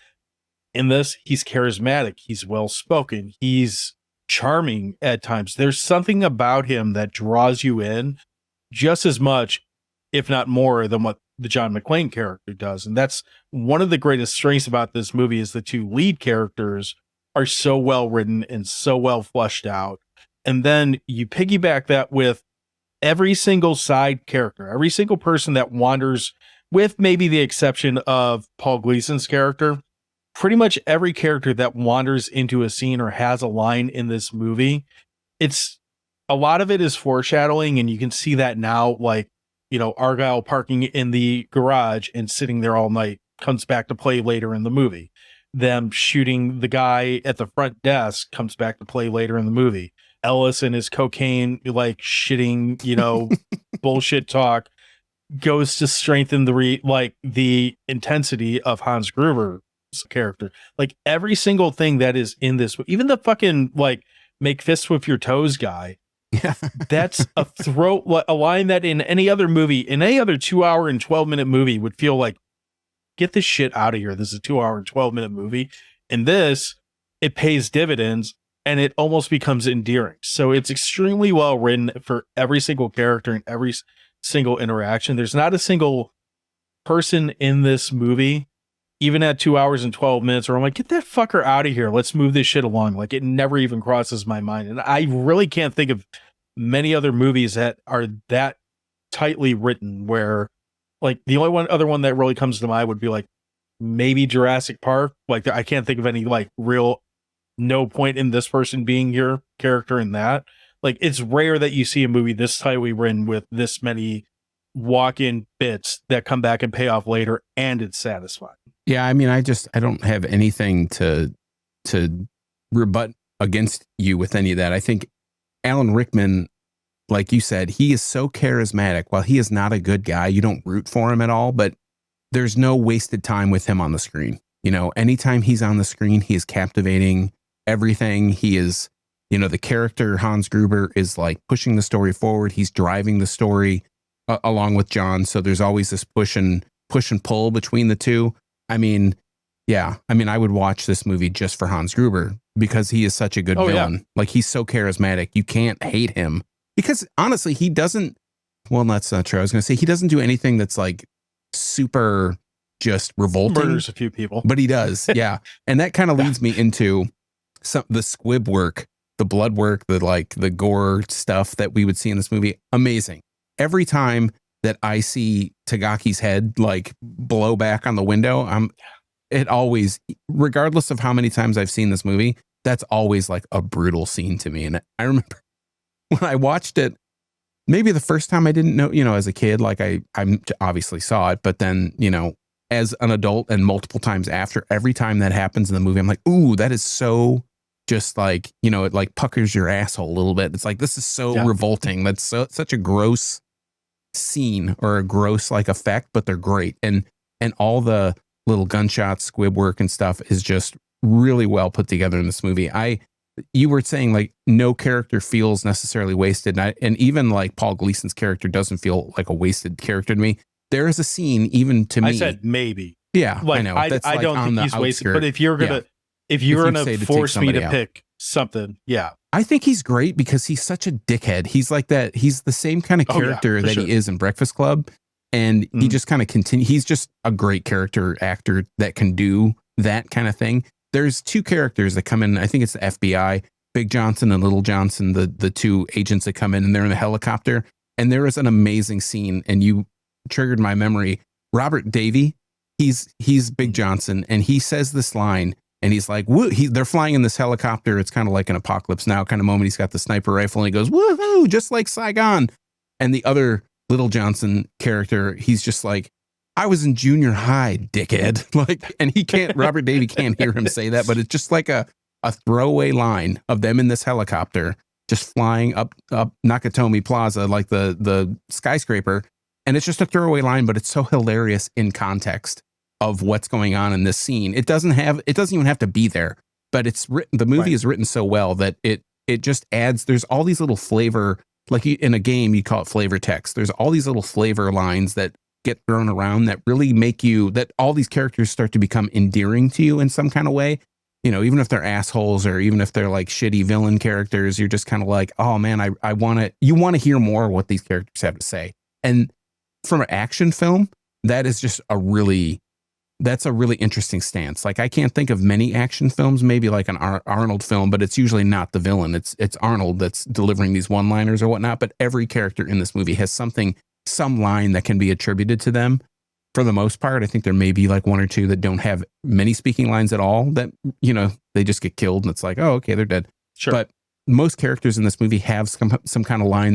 in this, he's charismatic, he's well-spoken, he's charming at times. There's something about him that draws you in just as much, if not more, than what the John McClane character does. And that's one of the greatest strengths about this movie, is the two lead characters are so well written and so well fleshed out. And then you piggyback that with every single side character, every single person that wanders, with maybe the exception of Paul Gleason's character. Pretty much every character that wanders into a scene or has a line in this movie, it's a lot of it is foreshadowing, and you can see that now. Like, you know, Argyle parking in the garage and sitting there all night comes back to play later in the movie. Them shooting the guy at the front desk comes back to play later in the movie. Ellis and his cocaine, like shitting, you know, bullshit talk, goes to strengthen the intensity of Hans Gruber's character. Like every single thing that is in this, even the fucking like make fists with your toes guy. Yeah. That's a line that in any other movie, in any other 2 hour and 12-minute movie would feel like, get this shit out of here. This is a 2 hour and 12-minute movie. In this, it pays dividends and it almost becomes endearing. So it's extremely well written for every single character and every single interaction. There's not a single person in this movie, even at 2 hours and 12 minutes, where I'm like, get that fucker out of here. Let's move this shit along. Like, it never even crosses my mind. And I really can't think of many other movies that are that tightly written, where like the only other one that really comes to mind would be like maybe Jurassic Park. Like, I can't think of any like real no point in this person being your character in that. Like, it's rare that you see a movie this tightly written with this many walk-in bits that come back and pay off later, and it's satisfying. Yeah, I mean, I don't have anything to rebut against you with any of that. I think Alan Rickman, like you said, he is so charismatic. While he is not a good guy, you don't root for him at all, but there's no wasted time with him on the screen. You know, anytime he's on the screen, he is captivating everything. He is, you know, the character Hans Gruber is like pushing the story forward. He's driving the story along with John. So there's always this push and pull between the two. I mean, yeah. I mean, I would watch this movie just for Hans Gruber because he is such a good villain. Yeah. Like, he's so charismatic. You can't hate him because honestly, he doesn't, well, that's not true. I was going to say he doesn't do anything that's like super just revolting. Murders a few people. But he does. Yeah. And that kind of leads me into the squib work, the blood work, the gore stuff that we would see in this movie. Amazing. Every time that I see Tagaki's head like blow back on the window, it always, regardless of how many times I've seen this movie, that's always like a brutal scene to me. And I remember when I watched it, maybe the first time I didn't know, you know, as a kid, like I obviously saw it, but then, you know, as an adult and multiple times after, every time that happens in the movie, I'm like, ooh, that is so just like, you know, it like puckers your asshole a little bit. It's like, this is so revolting. That's such a gross scene or a gross like effect, but they're great. And all the little gunshots, squib work and stuff is just really well put together in this movie. You were saying like no character feels necessarily wasted. And even like Paul Gleason's character doesn't feel like a wasted character to me. There is a scene even to me. I said maybe. Yeah, like, I know. That's I don't think he's wasted. But if you're gonna force me to pick something, yeah. I think he's great because he's such a dickhead. He's like that. He's the same kind of character that he is in Breakfast Club. And he just kind of he's just a great character actor that can do that kind of thing. There's two characters that come in. I think it's the FBI, Big Johnson and Little Johnson, the two agents that come in, and they're in the helicopter. And there is an amazing scene, and you triggered my memory. Robert Davey, he's Big Johnson, and he says this line, and he's like, woo, they're flying in this helicopter. It's kind of like an Apocalypse Now kind of moment. He's got the sniper rifle, and he goes, woohoo, just like Saigon. And the other Little Johnson character, he's just like, I was in junior high, dickhead. Like, and he can't, Robert Davey can't hear him say that, but it's just like a throwaway line of them in this helicopter, just flying up Nakatomi Plaza, like the skyscraper. And it's just a throwaway line, but it's so hilarious in context of what's going on in this scene. It doesn't even have to be there, but it's written, the movie is written so well that it just adds, there's all these little flavor, like in a game, you call it flavor text. There's all these little flavor lines that get thrown around that really make you, that all these characters start to become endearing to you in some kind of way. You know, even if they're assholes or even if they're like shitty villain characters, you're just kind of like, oh man, you want to hear more of what these characters have to say. And from an action film, that's a really interesting stance. Like, I can't think of many action films, maybe like an Arnold film, but it's usually not the villain. It's Arnold that's delivering these one-liners or whatnot. But every character in this movie has some line that can be attributed to them. For the most part, I think there may be like one or two that don't have many speaking lines at all, that, you know, they just get killed and it's like, oh, okay, they're dead. Sure. But most characters in this movie have some kind of line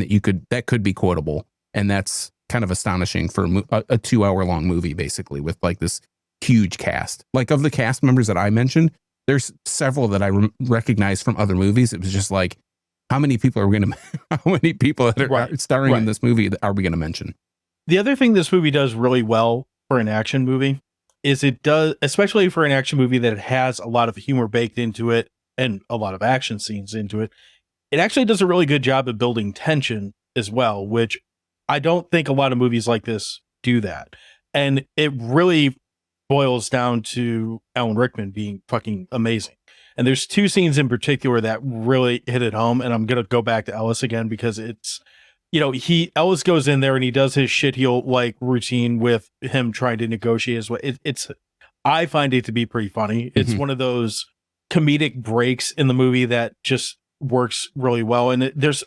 that could be quotable. And that's kind of astonishing for a 2 hour long movie, basically, with like this huge cast. Like, of the cast members that I mentioned, there's several that I recognize from other movies. It was just like, how many people that are starring in this movie are we going to mention? The other thing this movie does really well for an action movie is it does, especially for an action movie that has a lot of humor baked into it and a lot of action scenes into it, it actually does a really good job of building tension as well, which I don't think a lot of movies like this do that. And it really boils down to Alan Rickman being fucking amazing. And there's two scenes in particular that really hit it home. And I'm going to go back to Ellis again because it's, Ellis goes in there and he does his shitheel like routine with him trying to negotiate as well. I find it to be pretty funny. It's one of those comedic breaks in the movie that just works really well. And this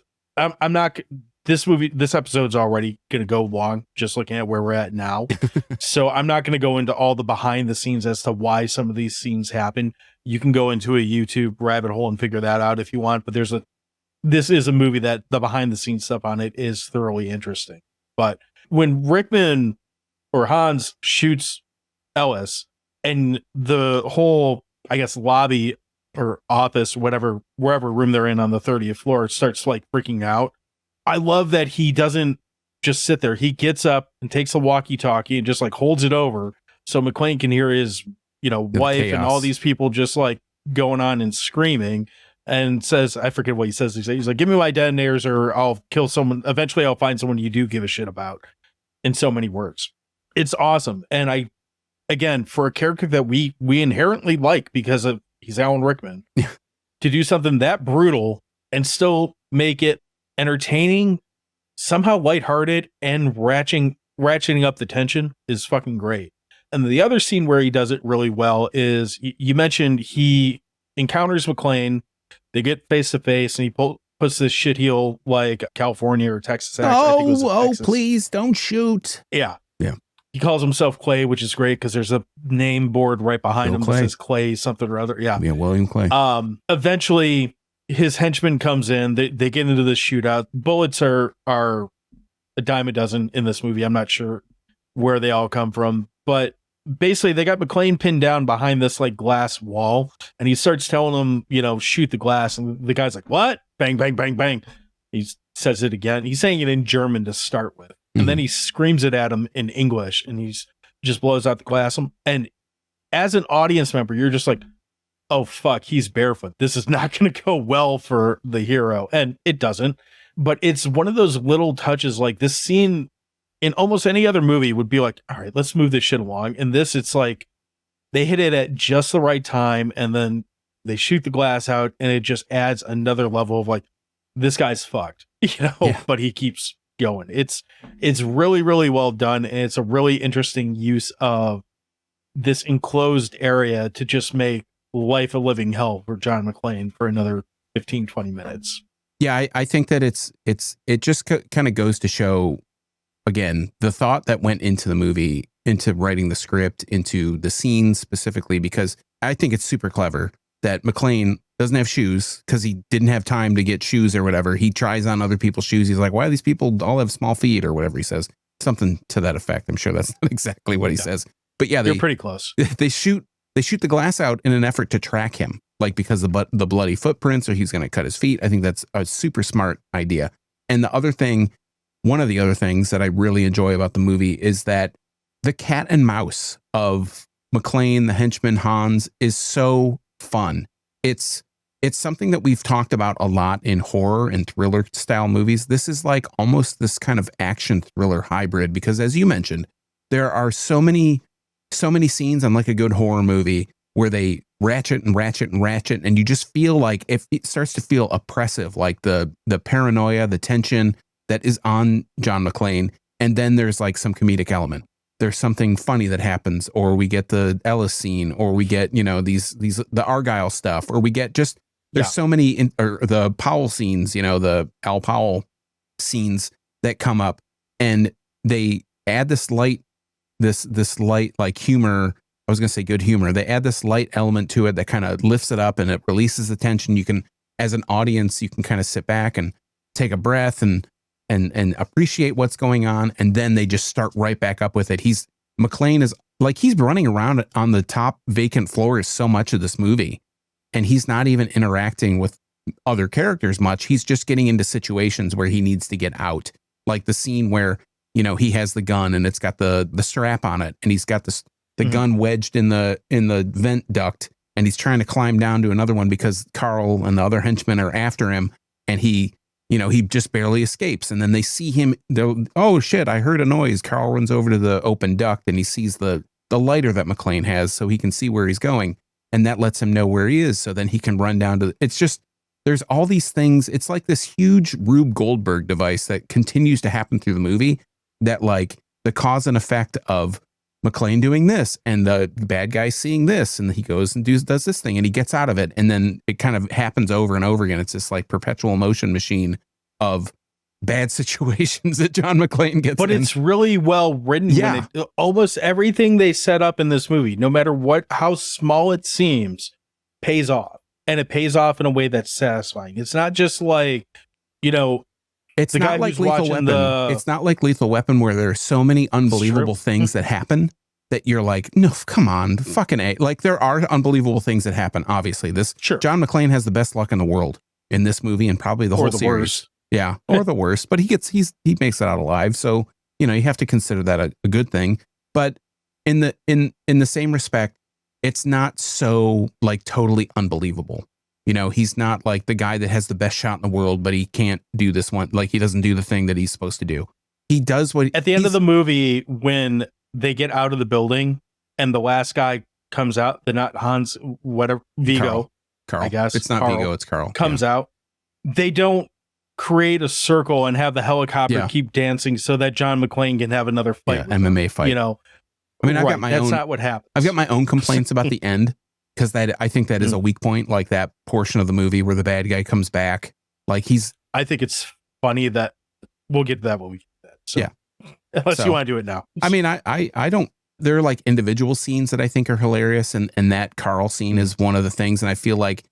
episode's already going to go long, just looking at where we're at now. So I'm not going to go into all the behind the scenes as to why some of these scenes happen. You can go into a YouTube rabbit hole and figure that out if you want. But this is a movie that the behind the scenes stuff on it is thoroughly interesting. But when Rickman or Hans shoots Ellis and the whole, I guess, lobby or office, wherever room they're in on the 30th floor starts like freaking out. I love that he doesn't just sit there. He gets up and takes a walkie-talkie and just like holds it over so McClane can hear his, wife chaos. and all these people just like going on and screaming, and says, I forget what he says. He's like, give me my detonators or I'll kill someone. Eventually I'll find someone you do give a shit about, in so many words. It's awesome. And again, for a character that we inherently like because of he's Alan Rickman, to do something that brutal and still make it entertaining, somehow lighthearted, and ratcheting up the tension is fucking great. And the other scene where he does it really well is you mentioned he encounters McClane. They get face to face, and he puts this shitheel like California or Texas accent. Texas. Please don't shoot. Yeah. He calls himself Clay, which is great because there's a name board right behind him that says Clay something or other. Yeah, William Clay. Eventually, his henchman comes in. They get into this shootout. Bullets are a dime a dozen in this movie. I'm not sure where they all come from, but basically they got McClane pinned down behind this like glass wall, and he starts telling him, shoot the glass, and the guy's like, what? Bang, bang, bang, bang. He says it again. He's saying it in German to start with. And then he screams it at him in English, and he's just blows out the glass. And as an audience member, you're just like, oh, fuck, he's barefoot. This is not going to go well for the hero. And it doesn't. But it's one of those little touches, like this scene in almost any other movie would be like, all right, let's move this shit along. And this, it's like they hit it at just the right time, and then they shoot the glass out, and it just adds another level of like, this guy's fucked, but he keeps going. It's really, really well done, and it's a really interesting use of this enclosed area to just make life a living hell for John McClane for another 15-20 minutes. Yeah, I think that it just kind of goes to show, again, the thought that went into the movie, into writing the script, into the scenes specifically, because I think it's super clever that McClane doesn't have shoes because he didn't have time to get shoes or whatever. He tries on other people's shoes. He's like, why do these people all have small feet or whatever he says? Something to that effect. I'm sure that's not exactly what he says. But yeah, they're pretty close. They shoot the glass out in an effort to track him, like because of the bloody footprints, or he's going to cut his feet. I think that's a super smart idea. And one of the other things that I really enjoy about the movie is that the cat and mouse of McClane, the henchman, Hans, is so fun. It's something that we've talked about a lot in horror and thriller style movies. This is like almost this kind of action thriller hybrid, because as you mentioned, there are so many scenes on like a good horror movie where they ratchet and ratchet and ratchet, and you just feel like it starts to feel oppressive, like the paranoia, the tension that is on John McClane. And then there's like some comedic element. There's something funny that happens, or we get the Ellis scene, or we get, the Argyle stuff, or we get just, there's so many, or the Powell scenes, the Al Powell scenes that come up, and they add this light like humor. I was going to say good humor. They add this light element to it that kind of lifts it up, and it releases the tension. You can, as an audience, you can kind of sit back and take a breath and appreciate what's going on, and then they just start right back up with it. McClane is like, he's running around on the top vacant floors so much of this movie, and he's not even interacting with other characters much. He's just getting into situations where he needs to get out, like the scene where he has the gun and it's got the strap on it, and he's got the gun wedged in the vent duct, and he's trying to climb down to another one because Karl and the other henchmen are after him, and he just barely escapes. And then they see him. Oh shit! I heard a noise. Karl runs over to the open duct, and he sees the the lighter that McClane has so he can see where he's going. And that lets him know where he is. So then he can run down to, it's just, there's all these things. It's like this huge Rube Goldberg device that continues to happen through the movie, that like the cause and effect of McClane doing this and the bad guy seeing this, and he goes and does this thing and he gets out of it. And then it kind of happens over and over again. It's this like perpetual motion machine of bad situations that John McClane gets in. But it's really well written. Yeah. Almost everything they set up in this movie, no matter how small it seems, pays off. And it pays off in a way that's satisfying. It's not just like, it's the not guy like who's Lethal watching Weapon. It's not like Lethal Weapon where there are so many unbelievable things that happen that you're like, no, come on, fucking A. Like there are unbelievable things that happen. Obviously, John McClane has the best luck in the world in this movie and probably the whole series. Worst. Yeah, or the worst. But he makes it out alive. So you have to consider that a good thing. But in the same respect, it's not so like totally unbelievable. He's not like the guy that has the best shot in the world, but he can't do this one. Like he doesn't do the thing that he's supposed to do. He does what at the end of the movie, when they get out of the building and the last guy comes out, not Hans, whatever, Vigo, Karl. I guess. It's not Karl Vigo, it's Karl. Comes out. They don't create a circle and have the helicopter keep dancing so that John McClane can have another fight. Yeah, MMA fight. I mean, that's not what happens. I've got my own complaints about the end. Because I think that is a weak point, like that portion of the movie where the bad guy comes back. Like I think it's funny that we'll get to that when we get to that. So, yeah. Unless you want to do it now. I mean, I don't, there are like individual scenes that I think are hilarious. And that Karl scene is one of the things. And I feel like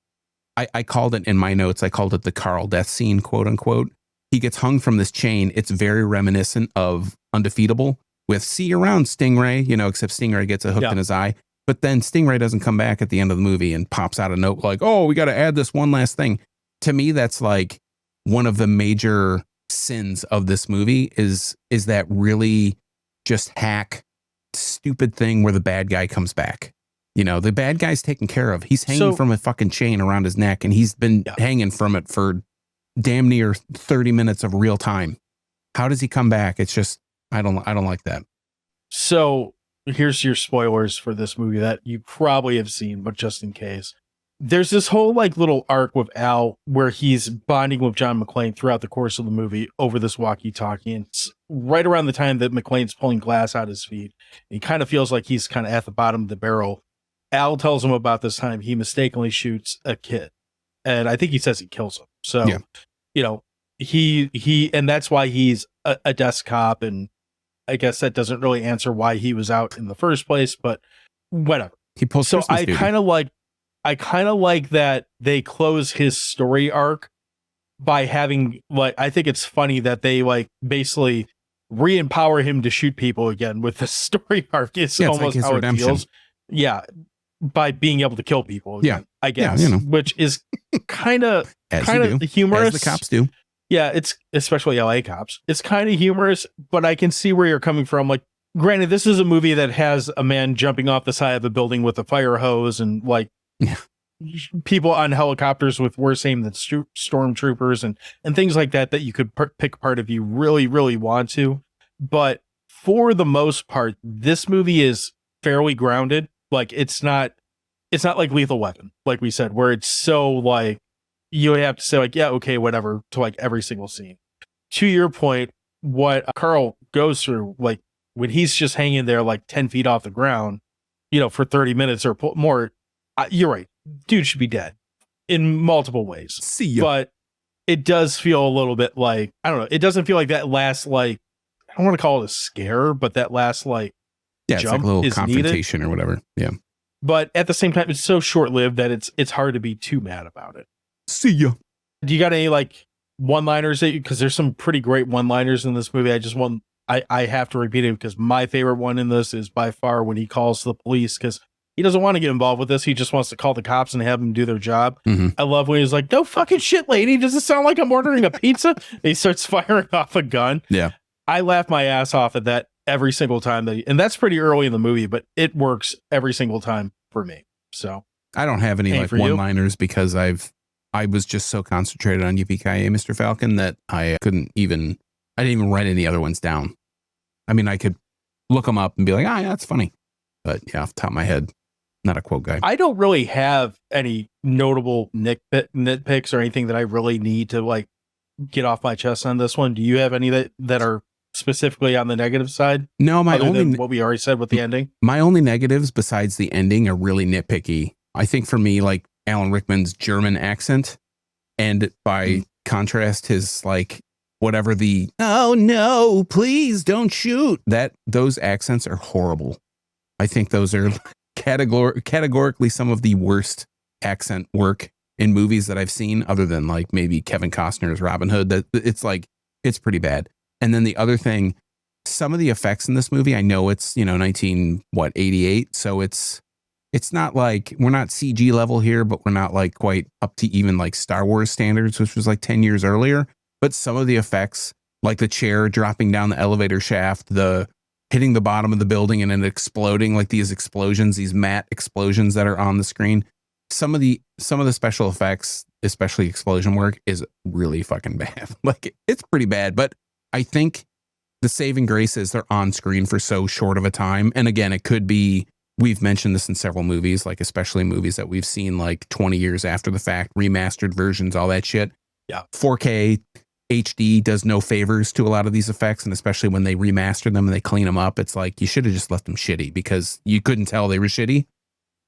I called it in my notes, I called it the Karl death scene, quote unquote. He gets hung from this chain. It's very reminiscent of Undefeatable with see you around Stingray, except Stingray gets a hook in his eye. But then Stingray doesn't come back at the end of the movie and pops out a note like, oh, we got to add this one last thing. To me, that's like one of the major sins of this movie is that really just hack stupid thing where the bad guy comes back. The bad guy's taken care of. He's hanging from a fucking chain around his neck and he's been hanging from it for damn near 30 minutes of real time. How does he come back? It's just, I don't like that. So here's your spoilers for this movie that you probably have seen, but just in case. There's this whole like little arc with Al where he's bonding with John McClane throughout the course of the movie over this walkie-talkie. And it's right around the time that McClane's pulling glass out his feet. He kind of feels like he's kind of at the bottom of the barrel. Al tells him about this time he mistakenly shoots a kid. And I think he says he kills him. So, he and that's why he's a desk cop. And I guess that doesn't really answer why he was out in the first place, but whatever. He pulls. So I kind of like that they close his story arc by having I think it's funny that they basically re-empower him to shoot people again with the story arc. It's almost like how redemption. It feels. Yeah. By being able to kill people again, I guess, which is kind of humorous. As the cops do. Yeah, it's especially LA cops. It's kind of humorous, but I can see where you're coming from. Like, granted, this is a movie that has a man jumping off the side of a building with a fire hose and people on helicopters with worse aim than stormtroopers and things like that you could pick apart if you really, really want to. But for the most part, this movie is fairly grounded. Like, it's not like Lethal Weapon, like we said, where it's so you have to say okay, whatever, to every single scene. To your point, what Karl goes through, when he's just hanging there 10 feet off the ground, for 30 minutes or more, you're right. Dude should be dead in multiple ways. See ya. But it does feel a little bit I don't know. It doesn't feel like that last, I don't want to call it a scare, but that last, jump it's like a little is confrontation needed. Or whatever. Yeah. But at the same time, it's so short-lived that it's hard to be too mad about it. See ya. Do you got any one-liners because there's some pretty great one-liners in this movie. I have to repeat it because my favorite one in this is by far when he calls the police because he doesn't want to get involved with this. He just wants to call the cops and have them do their job. Mm-hmm. I love when he's like, "No fucking shit, lady. Does it sound like I'm ordering a pizza?" And he starts firing off a gun. Yeah. I laugh my ass off at that every single time and that's pretty early in the movie, but it works every single time for me. So I don't have any one-liners because I was just so concentrated on Yippee-Ki-Yay, Mr. Falcon, that I didn't even write any other ones down. I mean, I could look them up and be like, yeah, that's funny. But yeah, off the top of my head, not a quote guy. I don't really have any notable nitpicks or anything that I really need to like get off my chest on this one. Do you have any that are specifically on the negative side? No, my other only than what we already said with the ending. My only negatives besides the ending are really nitpicky. I think for me, like Alan Rickman's German accent, and by contrast, his like whatever the "oh no, please don't shoot" those accents are horrible. I think those are categorically some of the worst accent work in movies that I've seen, other than like maybe Kevin Costner's Robin Hood. That it's pretty bad. And then the other thing, some of the effects in this movie, I know it's 1988, so it's not like we're not CG level here, but we're not like quite up to even like Star Wars standards, which was like 10 years earlier. But some of the effects, like the chair dropping down the elevator shaft, the hitting the bottom of the building and then exploding, like these explosions, these matte explosions that are on the screen. Some of the special effects, especially explosion work, is really fucking bad. Like it's pretty bad, but I think the saving grace is they're on screen for so short of a time. And again, it could be, we've mentioned this in several movies, like especially movies that we've seen like 20 years after the fact, remastered versions, all that shit. Yeah. 4K HD does no favors to a lot of these effects. And especially when they remaster them and they clean them up, it's like, you should have just left them shitty because you couldn't tell they were shitty.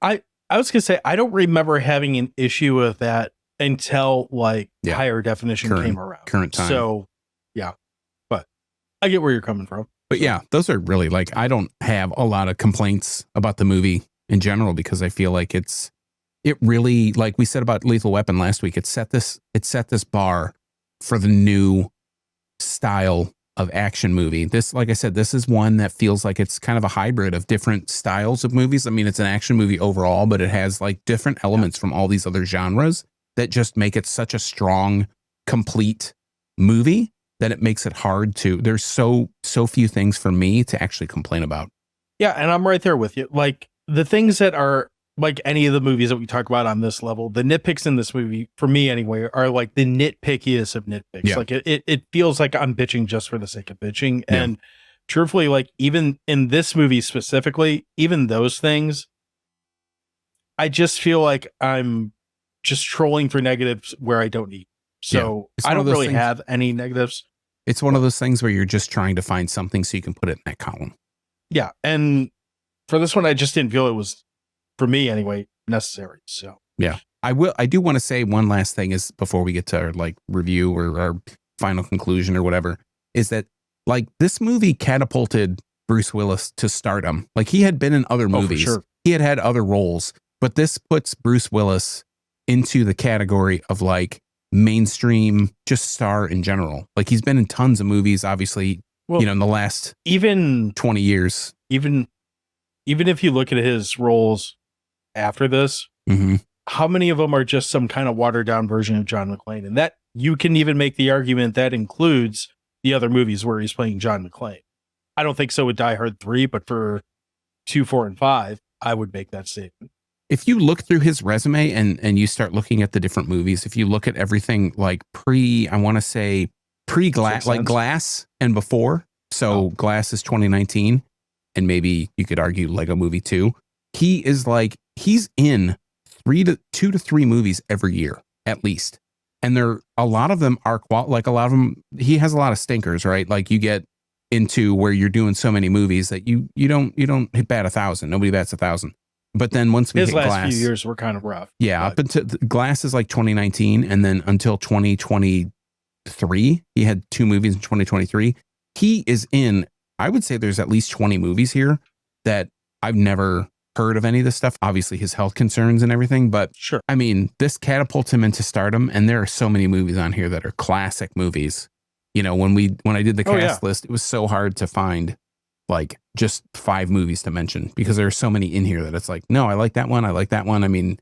I was gonna say, I don't remember having an issue with that until like higher definition came around. Current time. So yeah, but I get where you're coming from. But yeah, those are really like, I don't have a lot of complaints about the movie in general, because I feel like it really, like we said about Lethal Weapon last week, it set this bar for the new style of action movie. This, like I said, this is one that feels like it's kind of a hybrid of different styles of movies. I mean, it's an action movie overall, but it has like different elements from all these other genres that just make it such a strong, complete movie that it makes it hard to, there's so few things for me to actually complain about. Yeah. And I'm right there with you. Like the things that are like any of the movies that we talk about on this level, the nitpicks in this movie, for me anyway, are like the nitpickiest of nitpicks. Yeah. Like it feels like I'm bitching just for the sake of bitching. Yeah. And truthfully, like even in this movie specifically, even those things, I just feel like I'm just trolling for negatives where I don't need. So I don't really have any negatives. It's one of those things where you're just trying to find something so you can put it in that column. Yeah. And for this one, I just didn't feel it was, for me anyway, necessary. So yeah, I do want to say one last thing is before we get to our like review or our final conclusion or whatever, is that like this movie catapulted Bruce Willis to stardom. Like he had been in other movies, for sure. He had other roles, but this puts Bruce Willis into the category of like mainstream, just star in general. Like he's been in tons of movies, obviously, in the last even 20 years. Even if you look at his roles after this, how many of them are just some kind of watered down version of John McClane? And that you can even make the argument that includes the other movies where he's playing John McClane. I don't think so with Die Hard 3, but for 2, 4, and 5, I would make that statement. If you look through his resume and you start looking at the different movies, if you look at everything like pre-Glass, like Glass and before. So Glass is 2019, and maybe you could argue Lego Movie 2. He's in 2 to 3 movies every year, at least. And a lot of them are he has a lot of stinkers, right? Like you get into where you're doing so many movies that you don't hit bat 1,000. Nobody bats 1,000. But then once we hit Glass, his last few years were kind of rough. Yeah, up until Glass is like 2019, and then until 2023, he had 2 movies in 2023. He is in, I would say there's at least 20 movies here that I've never heard of any of this stuff. Obviously his health concerns and everything, but sure. I mean, this catapults him into stardom, and there are so many movies on here that are classic movies. When I did the cast list, it was so hard to find like just 5 movies to mention because there are so many in here that it's like, no, I like that one. I like that one. I mean,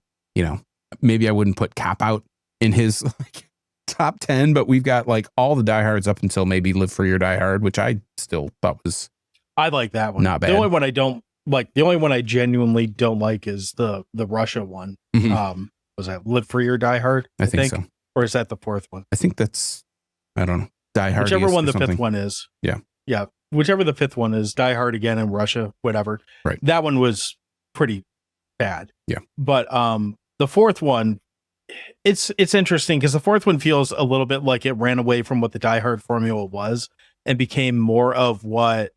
maybe I wouldn't put Cop Out in his like top 10, but we've got like all the Die Hards up until maybe Live Free or Die Hard, which I still thought was, I like that one. Not bad. The only one I don't like, the only one I genuinely don't like is the Russia one. Was that Live Free or Die Hard? I think so. Or is that the 4th one? I think that's, I don't know. Die Hard. Whichever one the 5th one is. Yeah. Yeah. whichever the fifth one is, Die Hard Again in Russia, whatever. Right. That one was pretty bad. Yeah. But the fourth one, it's interesting because the fourth one feels a little bit like it ran away from what the Die Hard formula was and became more of what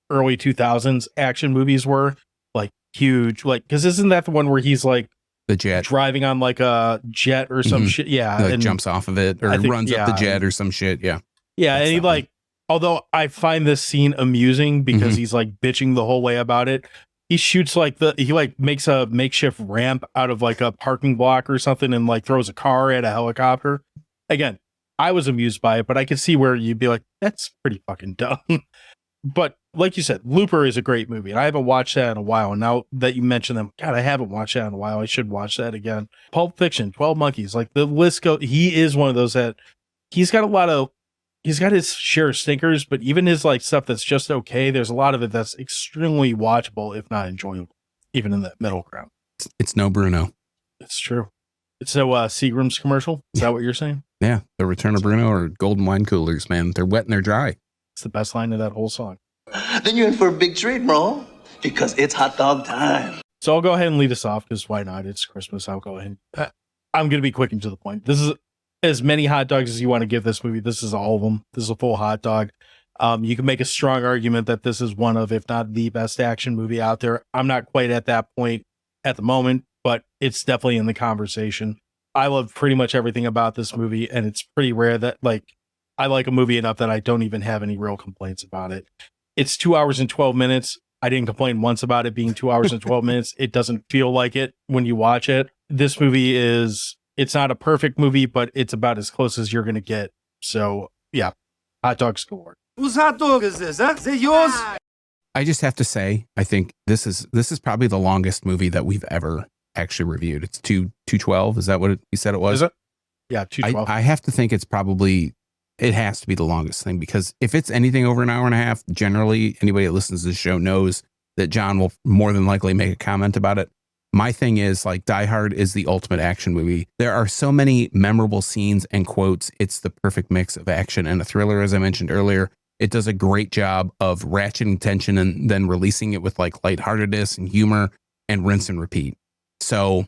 early 2000s action movies were, like huge, like, because isn't that the one where he's like the jet driving on like a jet or some shit? Yeah. Like and jumps off of it or runs up the jet or some shit. Yeah. Yeah. That's And he that one. like, although I find this scene amusing because he's like bitching the whole way about it. He shoots like he like makes a makeshift ramp out of like a parking block or something and like throws a car at a helicopter. Again, I was amused by it, but I could see where you'd be like, that's pretty fucking dumb. But like you said, Looper is a great movie, and I haven't watched that in a while. And now that you mention them, God, I haven't watched that in a while. I should watch that again. Pulp Fiction, 12 Monkeys, like the list goes. He is one of those that he's got his share of stinkers, but even his like stuff that's just okay, there's a lot of it that's extremely watchable, if not enjoyable, even in that middle ground. It's no Bruno. It's true. It's no Seagram's commercial. Is that what you're saying? Yeah. The Return of Bruno or Golden Wine Coolers, man. They're wet and they're dry. It's the best line of that whole song. Then you're in for a big treat, bro. Because it's hot dog time. So I'll go ahead and lead us off because why not? It's Christmas. I'll go ahead. I'm going to be quick and to the point. This is as many hot dogs as you want to give this movie. This is all of them. This is a full hot dog. You can make a strong argument that this is one of, if not the best action movie out there. I'm not quite at that point at the moment, but it's definitely in the conversation. I love pretty much everything about this movie, and it's pretty rare that like I like a movie enough that I don't even have any real complaints about it. It's 2 hours and 12 minutes. I didn't complain once about it being 2 hours and 12 minutes. It doesn't feel like it when you watch it. This movie it's not a perfect movie, but it's about as close as you're going to get. So yeah, hot dog score. Whose hot dog is this? Huh? Is it yours? I just have to say, I think this is probably the longest movie that we've ever actually reviewed. It's 212. Is that what you said it was? Is it? Yeah, 212. I have to think it has to be the longest thing, because if it's anything over an hour and a half, generally anybody that listens to the show knows that John will more than likely make a comment about it. My thing is, like, Die Hard is the ultimate action movie. There are so many memorable scenes and quotes. It's the perfect mix of action and a thriller, as I mentioned earlier. It does a great job of ratcheting tension and then releasing it with like lightheartedness and humor and rinse and repeat. So,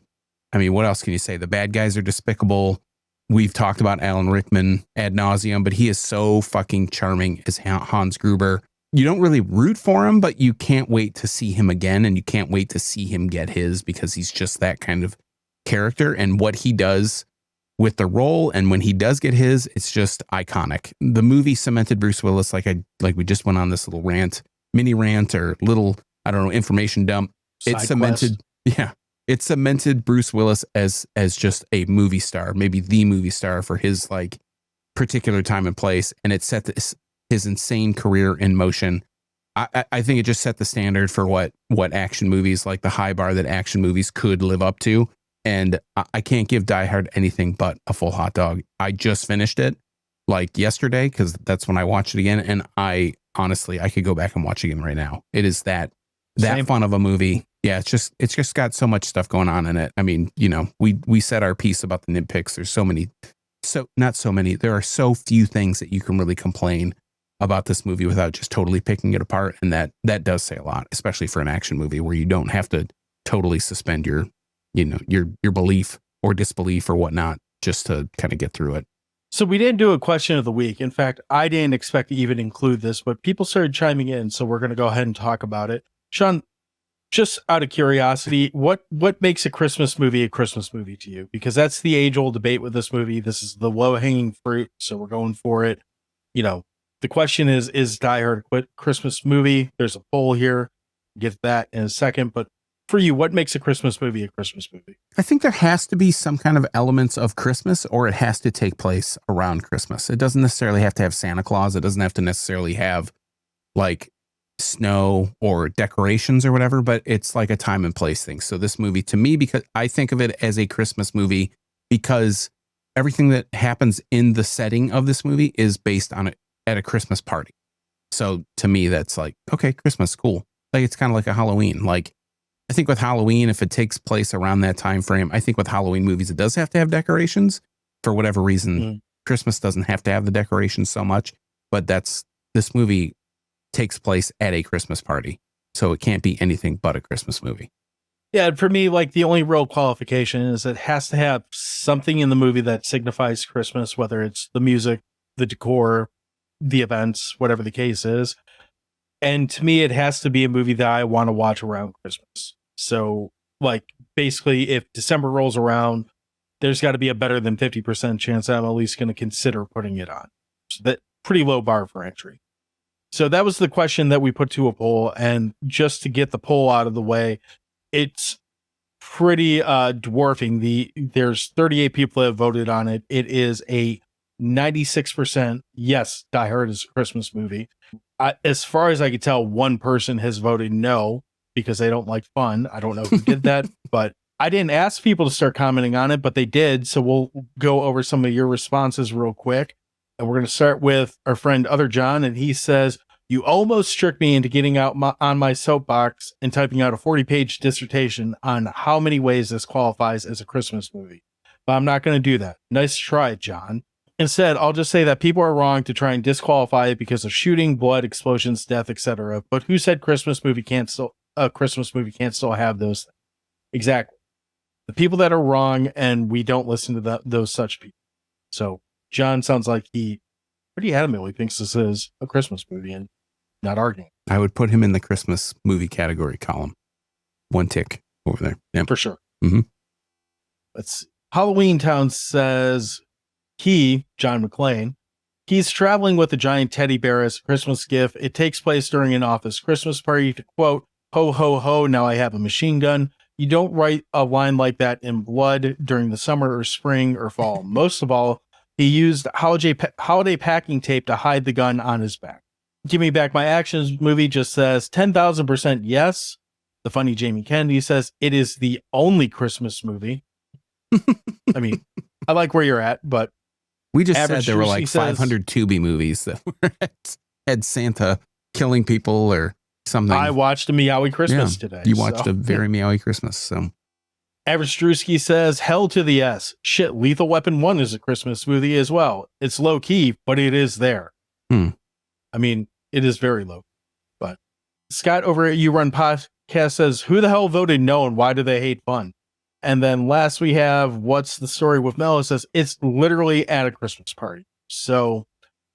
I mean, what else can you say? The bad guys are despicable. We've talked about Alan Rickman ad nauseum, but he is so fucking charming as Hans Gruber. You don't really root for him, but you can't wait to see him again, and you can't wait to see him get his, because he's just that kind of character. And what he does with the role, and when he does get his, it's just iconic. The movie cemented Bruce Willis, like we just went on this little mini rant or little, I don't know, information dump. It cemented Bruce Willis as just a movie star, maybe the movie star for his like particular time and place, and it set his insane career in motion. I think it just set the standard for what action movies, like the high bar that action movies could live up to. And I can't give Die Hard anything but a full hot dog. I just finished it like yesterday because that's when I watched it again, and I honestly could go back and watch it again right now. It is that fun of a movie. Yeah, it's just got so much stuff going on in it. I mean, you know, we said our piece about the nitpicks. There's not so many. There are so few things that you can really complain about this movie without just totally picking it apart, and that does say a lot, especially for an action movie where you don't have to totally suspend your belief or disbelief or whatnot just to kind of get through it. So we didn't do a question of the week. In fact, I didn't expect to even include this, but people started chiming in, so we're going to go ahead and talk about it. Sean, just out of curiosity, what makes a Christmas movie to you? Because that's the age-old debate with this movie. This is the low-hanging fruit, so we're going for it. You know, the question is Die Hard a Christmas movie? There's a poll here. Get that in a second, but for you, what makes a Christmas movie a Christmas movie? I think there has to be some kind of elements of Christmas, or it has to take place around Christmas. It doesn't necessarily have to have Santa Claus. It doesn't have to necessarily have like snow or decorations or whatever, but it's like a time and place thing. So this movie, to me, because I think of it as a Christmas movie, because everything that happens in the setting of this movie is based on it at a Christmas party. So to me, that's like, okay, Christmas, cool. Like, it's kind of like a Halloween. Like, I think with Halloween, if it takes place around that time frame, I think with Halloween movies, it does have to have decorations for whatever reason. Christmas doesn't have to have the decorations so much, but this movie takes place at a Christmas party. So it can't be anything but a Christmas movie. Yeah, for me, like the only real qualification is it has to have something in the movie that signifies Christmas, whether it's the music, the decor, the events, whatever the case is. And to me, it has to be a movie that I want to watch around Christmas. So, like, basically, if December rolls around, there's got to be a better than 50% chance I'm at least going to consider putting it on. So that pretty low bar for entry. So that was the question that we put to a poll. And just to get the poll out of the way, it's pretty dwarfing. There's 38 people that have voted on it. It is a 96% yes, Die Hard is a Christmas movie. As far as I can tell, one person has voted no because they don't like fun. I don't know who did that, but I didn't ask people to start commenting on it, but they did. So we'll go over some of your responses real quick. And we're going to start with our friend Other John. And he says, you almost tricked me into getting out on my soapbox and typing out a 40-page dissertation on how many ways this qualifies as a Christmas movie. But I'm not going to do that. Nice try, John. Instead, I'll just say that people are wrong to try and disqualify it because of shooting, blood, explosions, death, etc. But who said a Christmas movie can't still have those things? Exactly. The people that are wrong, and we don't listen to those such people. So John sounds like he pretty adamantly thinks this is a Christmas movie and not arguing. I would put him in the Christmas movie category column. One tick over there. Yeah. For sure. Mm-hmm. Let's see. Halloween Town says John McClane, he's traveling with a giant teddy bear as a Christmas gift. It takes place during an office Christmas party to quote, ho, ho, ho, now I have a machine gun. You don't write a line like that in blood during the summer or spring or fall. Most of all, he used holiday packing tape to hide the gun on his back. Give Me Back My Actions movie just says 10,000% yes. The funny Jamie Kennedy says it is the only Christmas movie. I mean, I like where you're at, but we just said there were like 500 Tubi movies that had Santa killing people or something. I watched a Meowy Christmas today. You watched a very Meowy Christmas. So Average Drewski says hell to the S. Shit, Lethal Weapon 1 is a Christmas movie as well. It's low key, but it is there. I mean, it is very low. But Scott over at You Run Podcast says, who the hell voted no and why do they hate fun? And then last we have What's the Story with Mel? It says it's literally at a Christmas party. So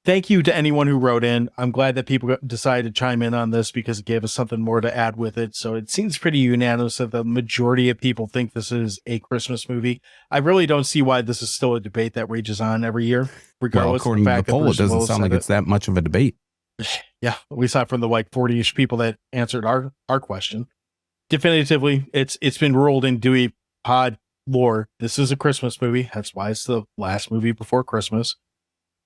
thank you to anyone who wrote in. I'm glad that people decided to chime in on this because it gave us something more to add with it. So it seems pretty unanimous that the majority of people think this is a Christmas movie. I really don't see why this is still a debate that rages on every year, regardless according of the fact to the poll, it doesn't sound like it's that much of a debate. Yeah, we saw from the like 40-ish people that answered our question. Definitively, it's been ruled in Dewey Pod lore. This is a Christmas movie. That's why it's the last movie before Christmas.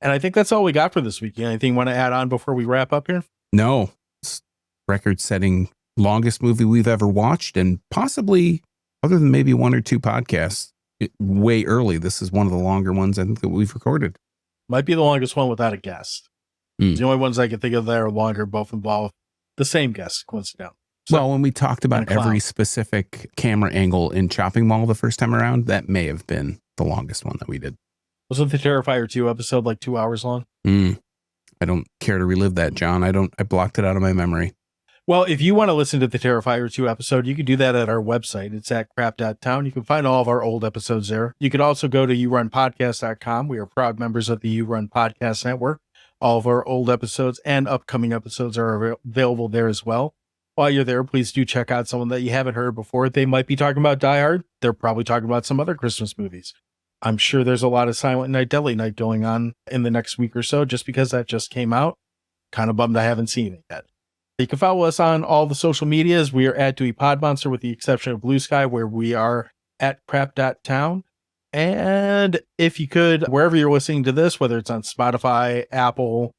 And I think that's all we got for this week. Anything you want to add on before we wrap up here? No. It's record-setting longest movie we've ever watched, and possibly, other than maybe one or two podcasts, way early. This is one of the longer ones I think that we've recorded. Might be the longest one without a guest. The only ones I can think of that are longer both involve the same guest, coincidentally. So, well, when we talked about every specific camera angle in Chopping Mall the first time around, that may have been the longest one that we did. Wasn't the Terrifier 2 episode like 2 hours long? I don't care to relive that, John. I blocked it out of my memory. Well, if you want to listen to the Terrifier 2 episode, you can do that at our website. It's at crap.town. You can find all of our old episodes there. You could also go to yourunpodcast.com. We are proud members of the You Run Podcast Network. All of our old episodes and upcoming episodes are available there as well. While you're there, please do check out someone that you haven't heard before. They might be talking about Die Hard. They're probably talking about some other Christmas movies. I'm sure there's a lot of Silent Night, Deadly Night going on in the next week or so, just because that just came out. Kind of bummed I haven't seen it yet. You can follow us on all the social medias. We are at Dewey Podmonster with the exception of Blue Sky, where we are at crap.town. And if you could, wherever you're listening to this, whether it's on Spotify, Apple,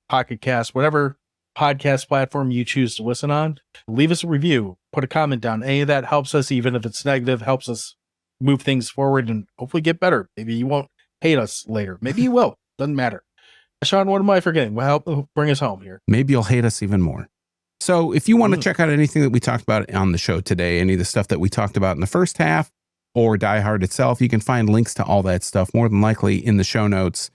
Pocket Cast, whatever podcast platform you choose to listen on, leave us a review, put a comment down. Any of that helps us, even if it's negative, helps us move things forward and hopefully get better. Maybe you won't hate us later. Maybe you will. Doesn't matter. Sean, what am I forgetting? Well, help bring us home here. Maybe you'll hate us even more. So if you want to check out anything that we talked about on the show today, any of the stuff that we talked about in the first half, or Die Hard itself, you can find links to all that stuff more than likely in the show notes.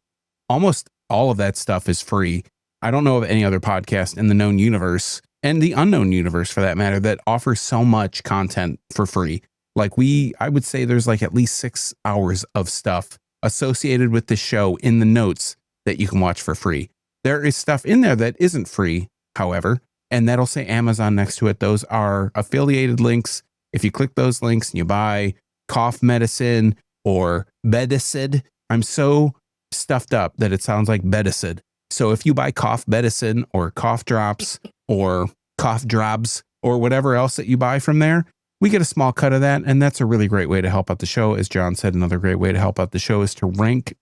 Almost all of that stuff is free. I don't know of any other podcast in the known universe and the unknown universe for that matter that offers so much content for free. Like I would say there's like at least 6 hours of stuff associated with the show in the notes that you can watch for free. There is stuff in there that isn't free, however, and that'll say Amazon next to it. Those are affiliated links. If you click those links and you buy cough medicine or Bedicid, I'm so stuffed up that it sounds like Bedicid. So if you buy cough medicine or cough drops or cough drops or whatever else that you buy from there, we get a small cut of that. And that's a really great way to help out the show. As John said, another great way to help out the show is to rank.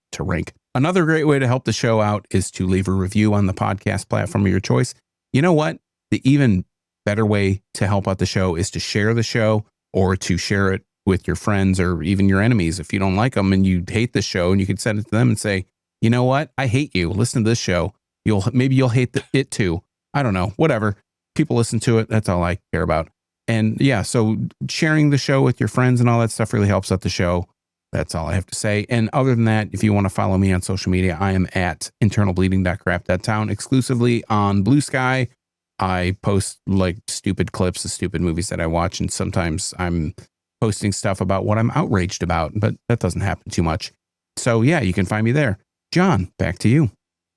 Another great way to help the show out is to leave a review on the podcast platform of your choice. You know what? The even better way to help out the show is to share the show or to share it with your friends or even your enemies. If you don't like them and you hate the show, and you can send it to them and say, you know what? I hate you. Listen to this show. Maybe you'll hate it too. I don't know. Whatever. People listen to it. That's all I care about. And yeah, so sharing the show with your friends and all that stuff really helps out the show. That's all I have to say. And other than that, if you want to follow me on social media, I am at internalbleeding.crap.town exclusively on Blue Sky. I post like stupid clips of stupid movies that I watch. And sometimes I'm posting stuff about what I'm outraged about, but that doesn't happen too much. So yeah, you can find me there. John, back to you.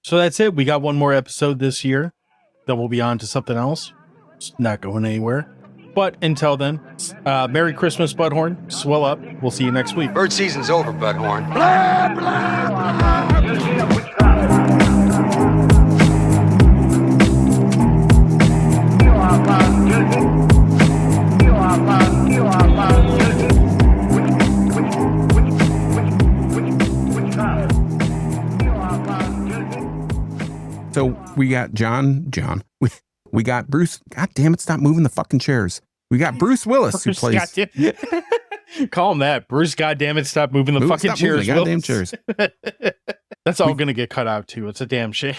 So that's it. We got one more episode this year. Then we'll be on to something else. It's not going anywhere. But until then, Merry Christmas, Butthorn. Swell up. We'll see you next week. Bird season's over, Butthorn. So we got John. We got Bruce. God damn it! Stop moving the fucking chairs. We got Bruce Willis who plays. Call him that. Bruce, goddammit, stop moving the fucking chairs. Goddamn chairs. That's all going to get cut out too. It's a damn shame.